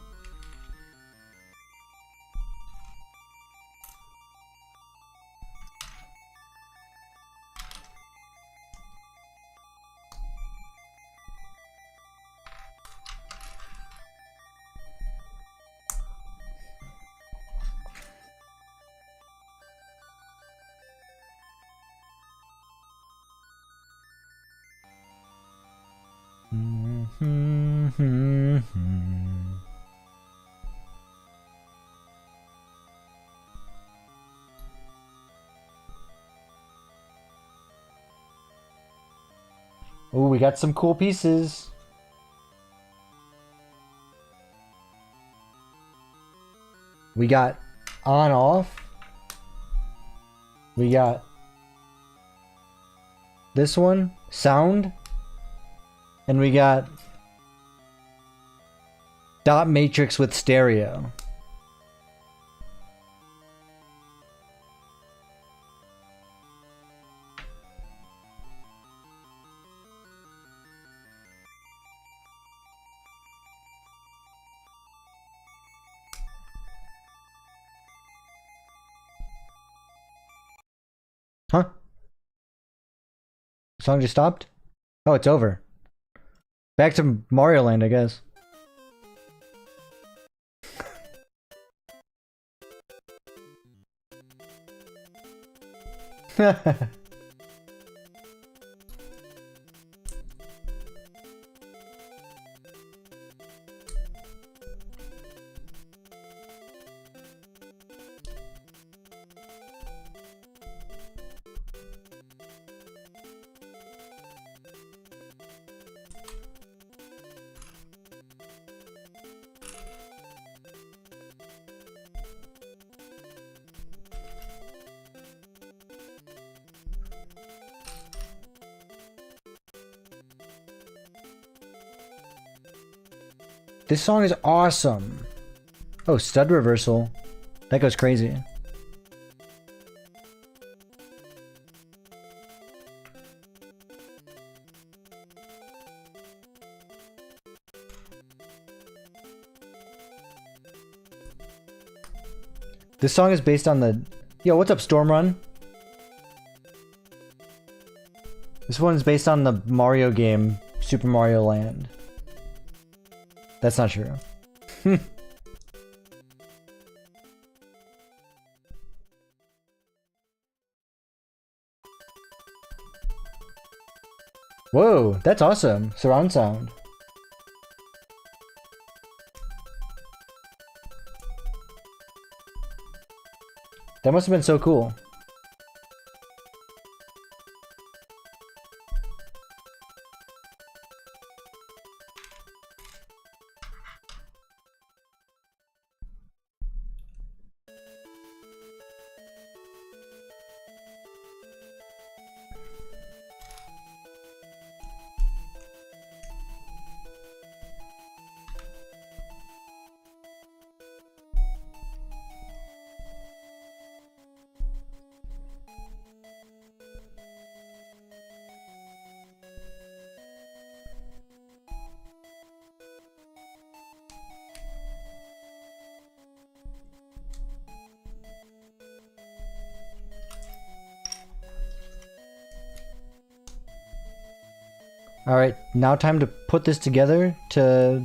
Ooh, we got some cool pieces. We got on off. We got this one, sound. And we got dot matrix with stereo. Huh? The song just stopped? Oh, it's over. Back to Mario Land, I guess. This song is awesome. Oh, stud reversal. That goes crazy. This song is based on the... Yo, what's up, Storm Run? This one's based on the Mario game, Super Mario Land. That's not true. Whoa, that's awesome. Surround sound. That must have been so cool. Alright, now time to put this together to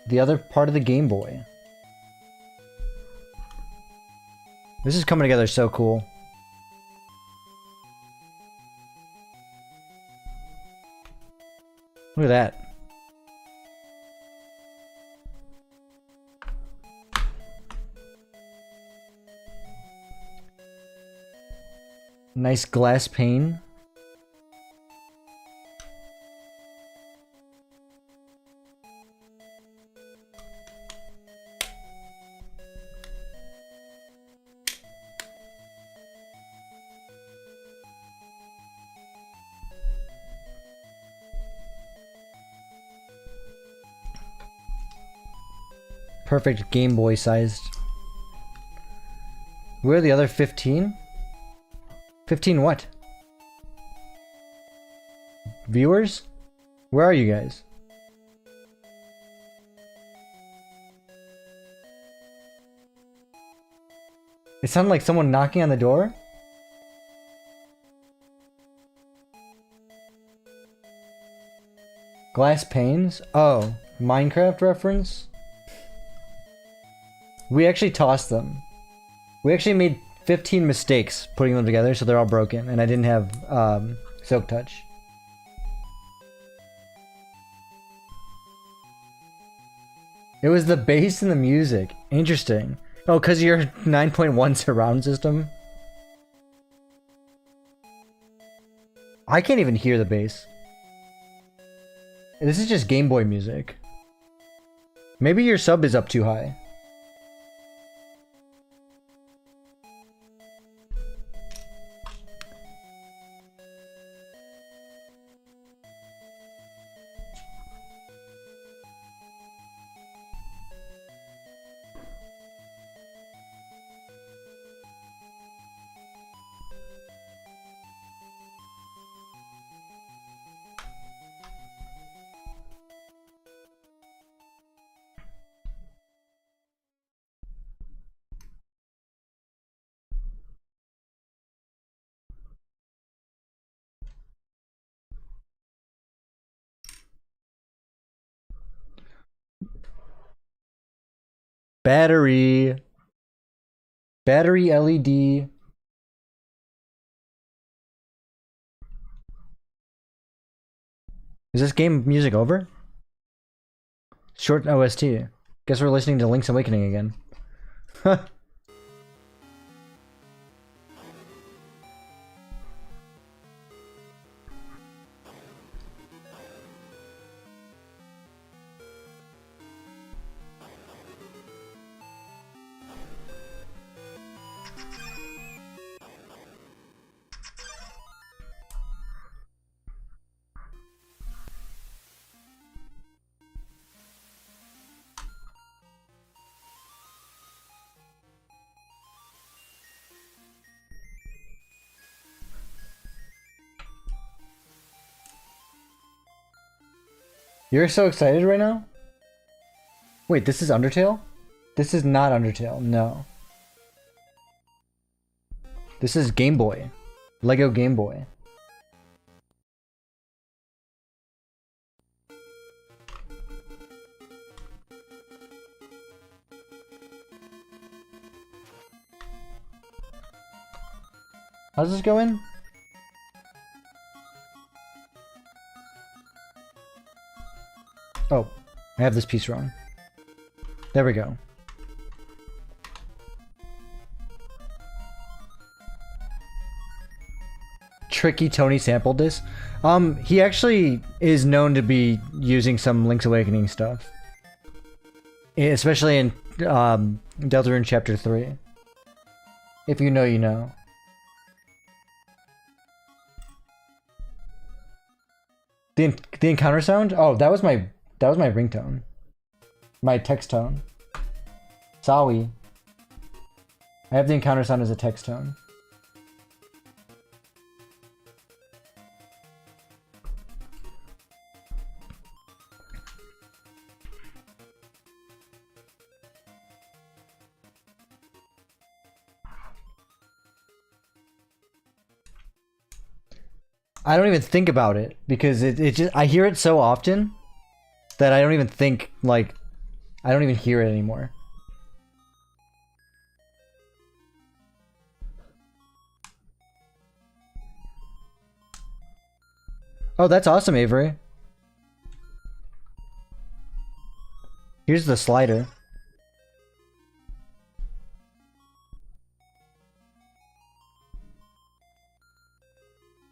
the other part of the Game Boy. This is coming together so cool. Look at that. Nice glass pane. Perfect Game Boy sized. Where are the other 15? 15 what? Viewers? Where are you guys? It sounded like someone knocking on the door? Glass panes? Oh, Minecraft reference? We actually tossed them. We actually made 15 mistakes putting them together, so they're all broken, and I didn't have Silk Touch. It was the bass and the music. Interesting. Oh, because your 9.1 surround system? I can't even hear the bass. This is just Game Boy music. Maybe your sub is up too high. Battery. Battery LED. Is this game music over? Short OST. Guess we're listening to Link's Awakening again. You're so excited right now? Wait, this is Undertale? This is not Undertale, no. This is Game Boy. Lego Game Boy. How's this going? Oh, I have this piece wrong. There we go. Tricky Tony sampled this. He actually is known to be using some Link's Awakening stuff. Especially in Deltarune Chapter 3. If you know, you know. The encounter sound? Oh, that was my ringtone. My text tone. Sorry. I have the encounter sound as a text tone. I don't even think about it because it just I hear it so often that I don't even think, like, I don't even hear it anymore. Oh, that's awesome, Avery. Here's the slider.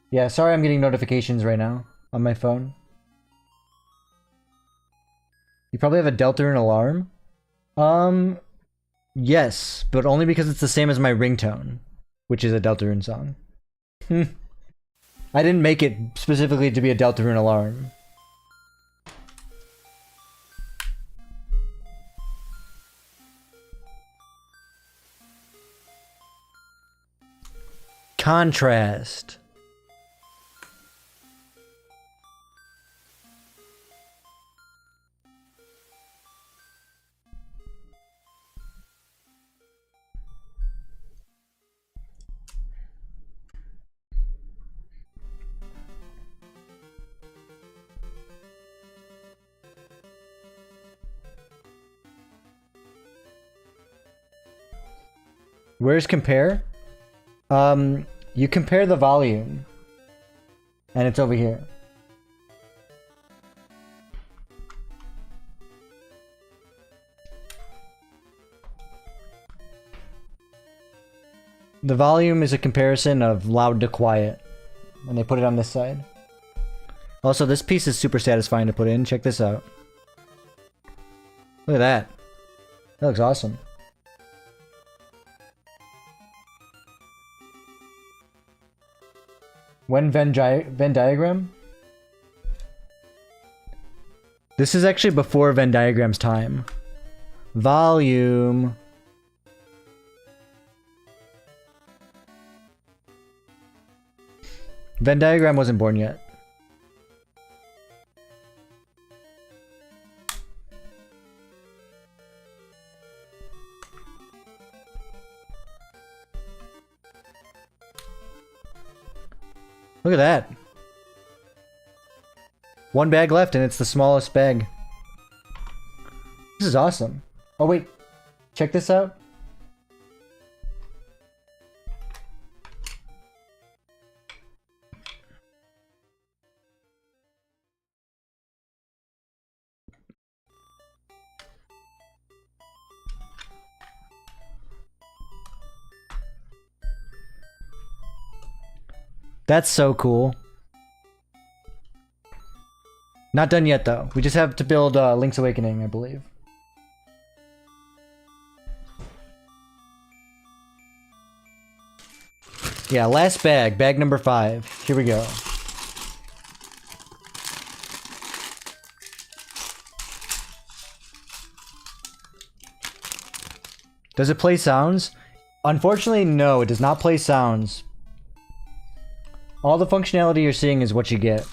Yeah, sorry I'm getting notifications right now on my phone. You probably have a Deltarune alarm? Yes, but only because it's the same as my ringtone, which is a Deltarune song. I didn't make it specifically to be a Deltarune alarm. Contrast. Where's compare? You compare the volume. And it's over here. The volume is a comparison of loud to quiet. And they put it on this side. Also, this piece is super satisfying to put in. Check this out. Look at that. That looks awesome. When Venn diagram? This is actually before Venn diagram's time. Volume. Venn diagram wasn't born yet. Look at that. One bag left and it's the smallest bag. This is awesome. Oh wait, check this out. That's so cool. Not done yet though. We just have to build Link's Awakening, I believe. Yeah, last bag. Bag number 5. Here we go. Does it play sounds? Unfortunately, no, it does not play sounds. All the functionality you're seeing is what you get.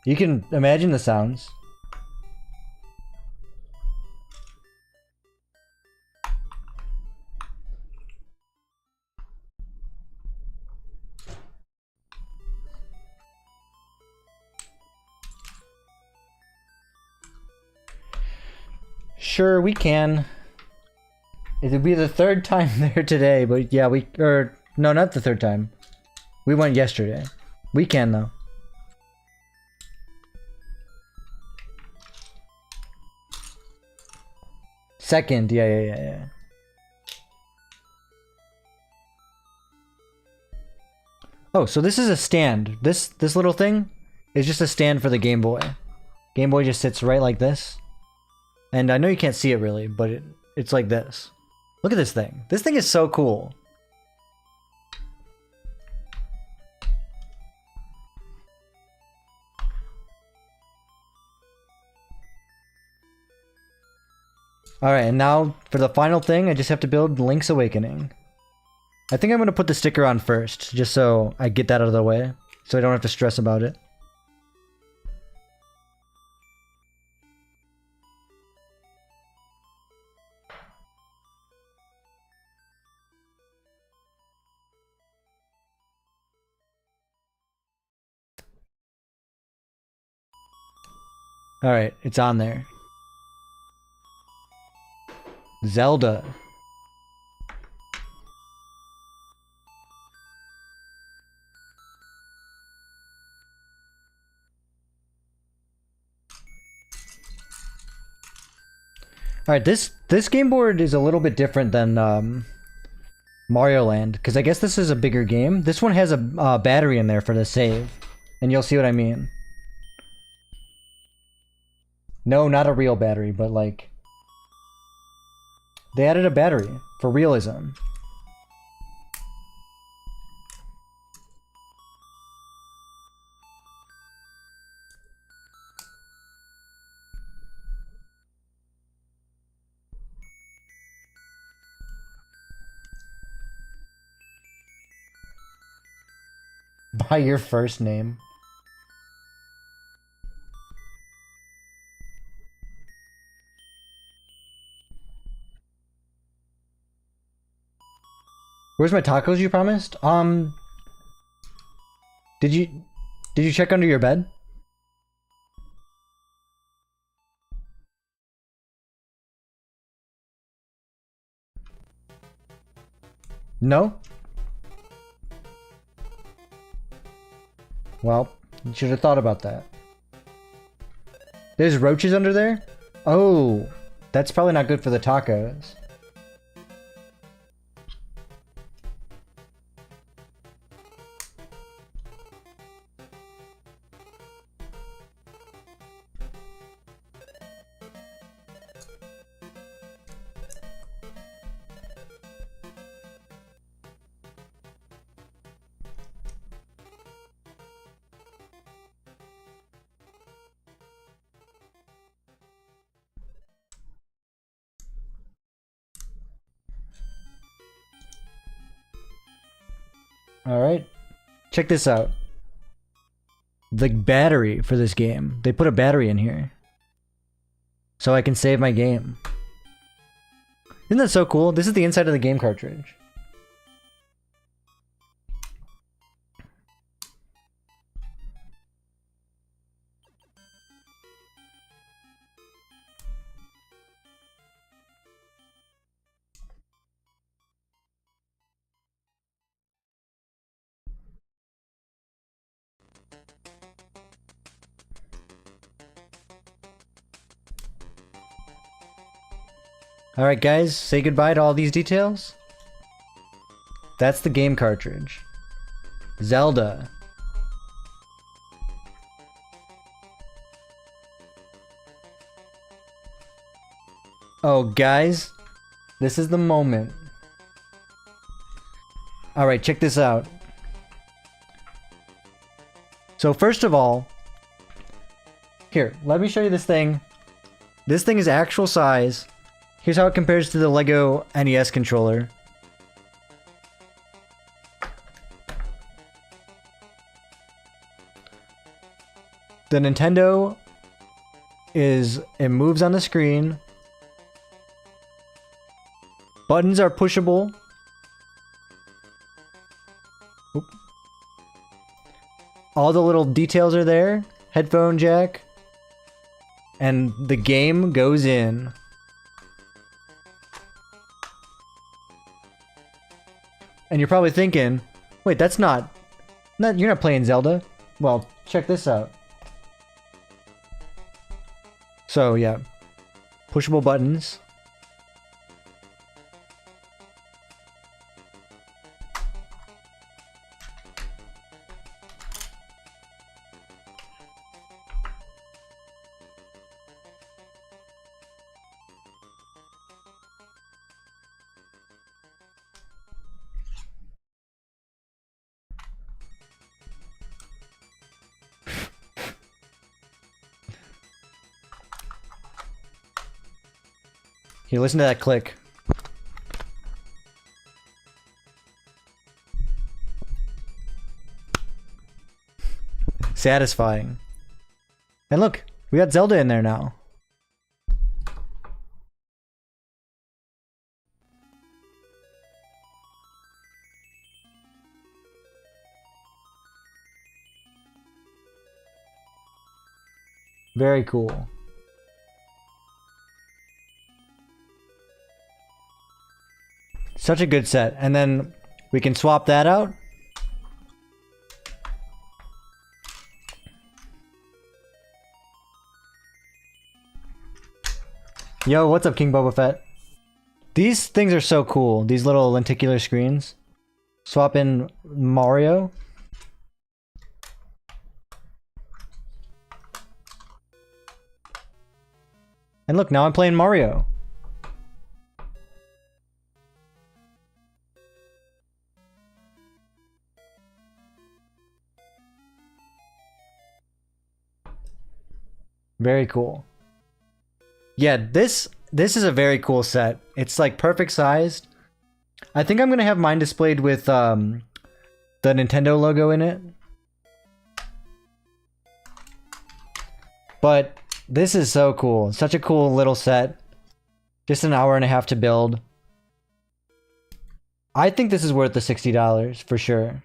You can imagine the sounds. Sure, we can. It'll be the 3rd time there today, but yeah, no, not the 3rd time. We went yesterday. We can though. Second, yeah. Oh, so this is a stand. This little thing is just a stand for the Game Boy. Game Boy just sits right like this. And I know you can't see it really, but it's like this. Look at this thing. This thing is so cool. Alright, and now for the final thing, I just have to build Link's Awakening. I think I'm going to put the sticker on first, just so I get that out of the way, so I don't have to stress about it. Alright, it's on there. Zelda. Alright, this game board is a little bit different than Mario Land, because I guess this is a bigger game. This one has a battery in there for the save, and you'll see what I mean. No, not a real battery, but like... They added a battery for realism. By your first name. Where's my tacos you promised? Did you check under your bed? No? Well, you should have thought about that. There's roaches under there? Oh, that's probably not good for the tacos. Alright. Check this out. The battery for this game. They put a battery in here. So I can save my game. Isn't that so cool? This is the inside of the game cartridge. Alright guys, say goodbye to all these details. That's the game cartridge. Zelda. Oh guys, this is the moment. Alright, check this out. So first of all, here, let me show you this thing. This thing is actual size. Here's how it compares to the LEGO NES controller. The Nintendo it moves on the screen. Buttons are pushable. Oop. All the little details are there. Headphone jack. And the game goes in. And you're probably thinking, wait, that's not, you're not playing Zelda. Well, check this out. So yeah, pushable buttons. Here, listen to that click. Satisfying. And look, we got Zelda in there now. Very cool. Such a good set. And then we can swap that out. Yo, what's up, King Boba Fett? These things are so cool. These little lenticular screens. Swap in Mario. And look, now I'm playing Mario. Very cool. Yeah, this is a very cool set. It's like perfect sized. I think I'm gonna have mine displayed with the Nintendo logo in it. But this is so cool. Such a cool little set. Just an hour and a half to build. I think this is worth the $60 for sure.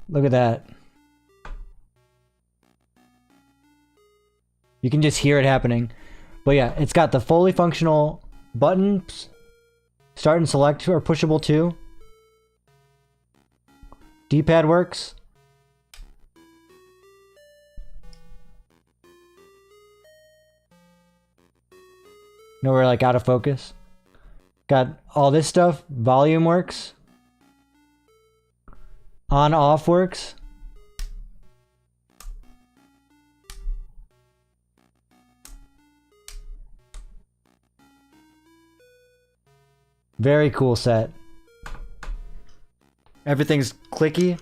Look at that. You can just hear it happening. But yeah, it's got the fully functional buttons. Start and select are pushable too. D-pad works. No, we're like out of focus. Got all this stuff. Volume works. On off works. Very cool set. Everything's clicky.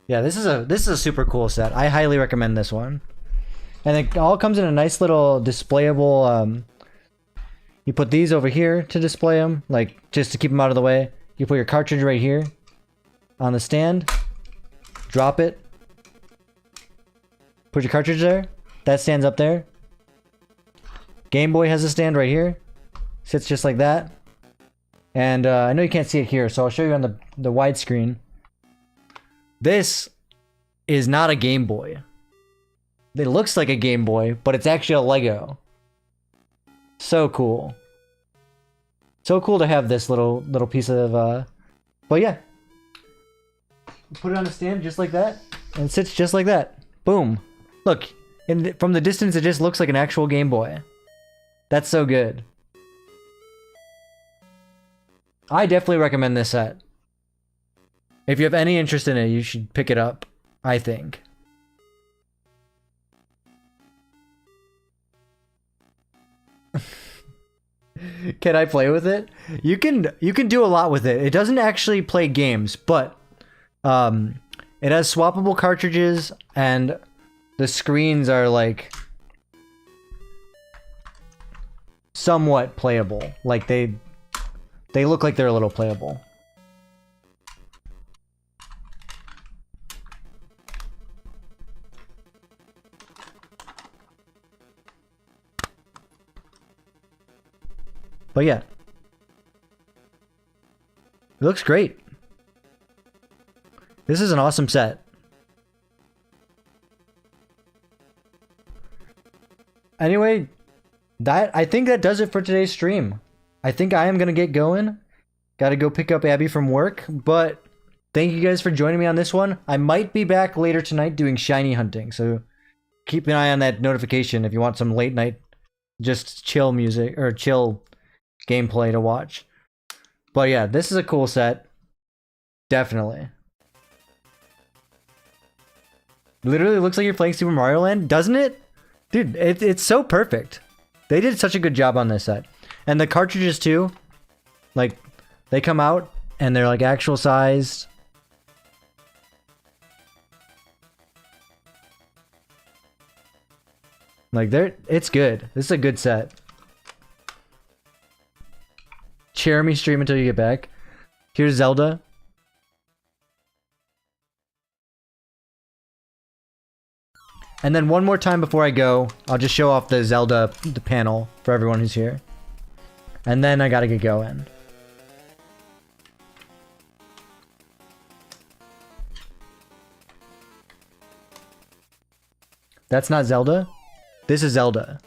Yeah, this is a super cool set. I highly recommend this one. And it all comes in a nice little displayable you put these over here to display them, like just to keep them out of the way. You put your cartridge right here on the stand. Drop it. Put your cartridge there. That stands up there. Game Boy has a stand right here. Sits just like that. And I know you can't see it here, so I'll show you on the widescreen. This is not a Game Boy. It looks like a Game Boy, but it's actually a Lego. So cool. So cool to have this little piece of but yeah. Put it on a stand just like that, and it sits just like that. Boom. Look, from the distance it just looks like an actual Game Boy. That's so good. I definitely recommend this set. If you have any interest in it, you should pick it up, I think. Can I play with it? You can do a lot with it. It doesn't actually play games, but it has swappable cartridges and the screens are like somewhat playable. Like they look like they're a little playable. But yeah, it looks great. This is an awesome set. Anyway, I think that does it for today's stream. I think I am gonna get going. Gotta go pick up Abby from work, but thank you guys for joining me on this one. I might be back later tonight doing shiny hunting, so keep an eye on that notification if you want some late night, just chill music, or chill gameplay to watch. But yeah, this is a cool set. Definitely. Literally looks like you're playing Super Mario Land, doesn't it? Dude, it's so perfect. They did such a good job on this set. And the cartridges too, like, they come out and they're like actual sized. Like it's good. This is a good set. Share me stream until you get back. Here's Zelda. And then one more time before I go, I'll just show off the Zelda panel for everyone who's here. And then I gotta get going. That's not Zelda. This is Zelda.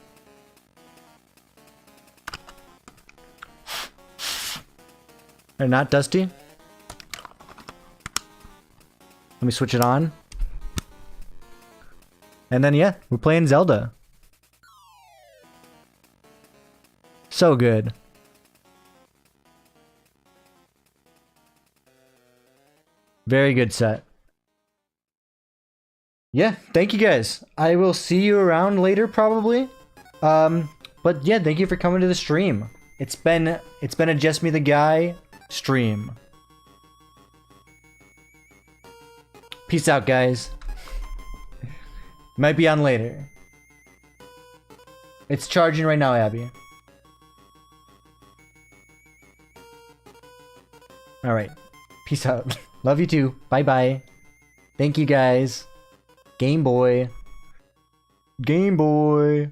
They're not Dusty. Let me switch it on. And then yeah, we're playing Zelda. So good. Very good set. Yeah, thank you guys. I will see you around later probably. But yeah, thank you for coming to the stream. It's been a Just Me the Guy stream. Peace out, guys. Might be on later. It's charging right now, Abby. Alright. Peace out. Love you too. Bye-bye. Thank you, guys. Game Boy. Game Boy.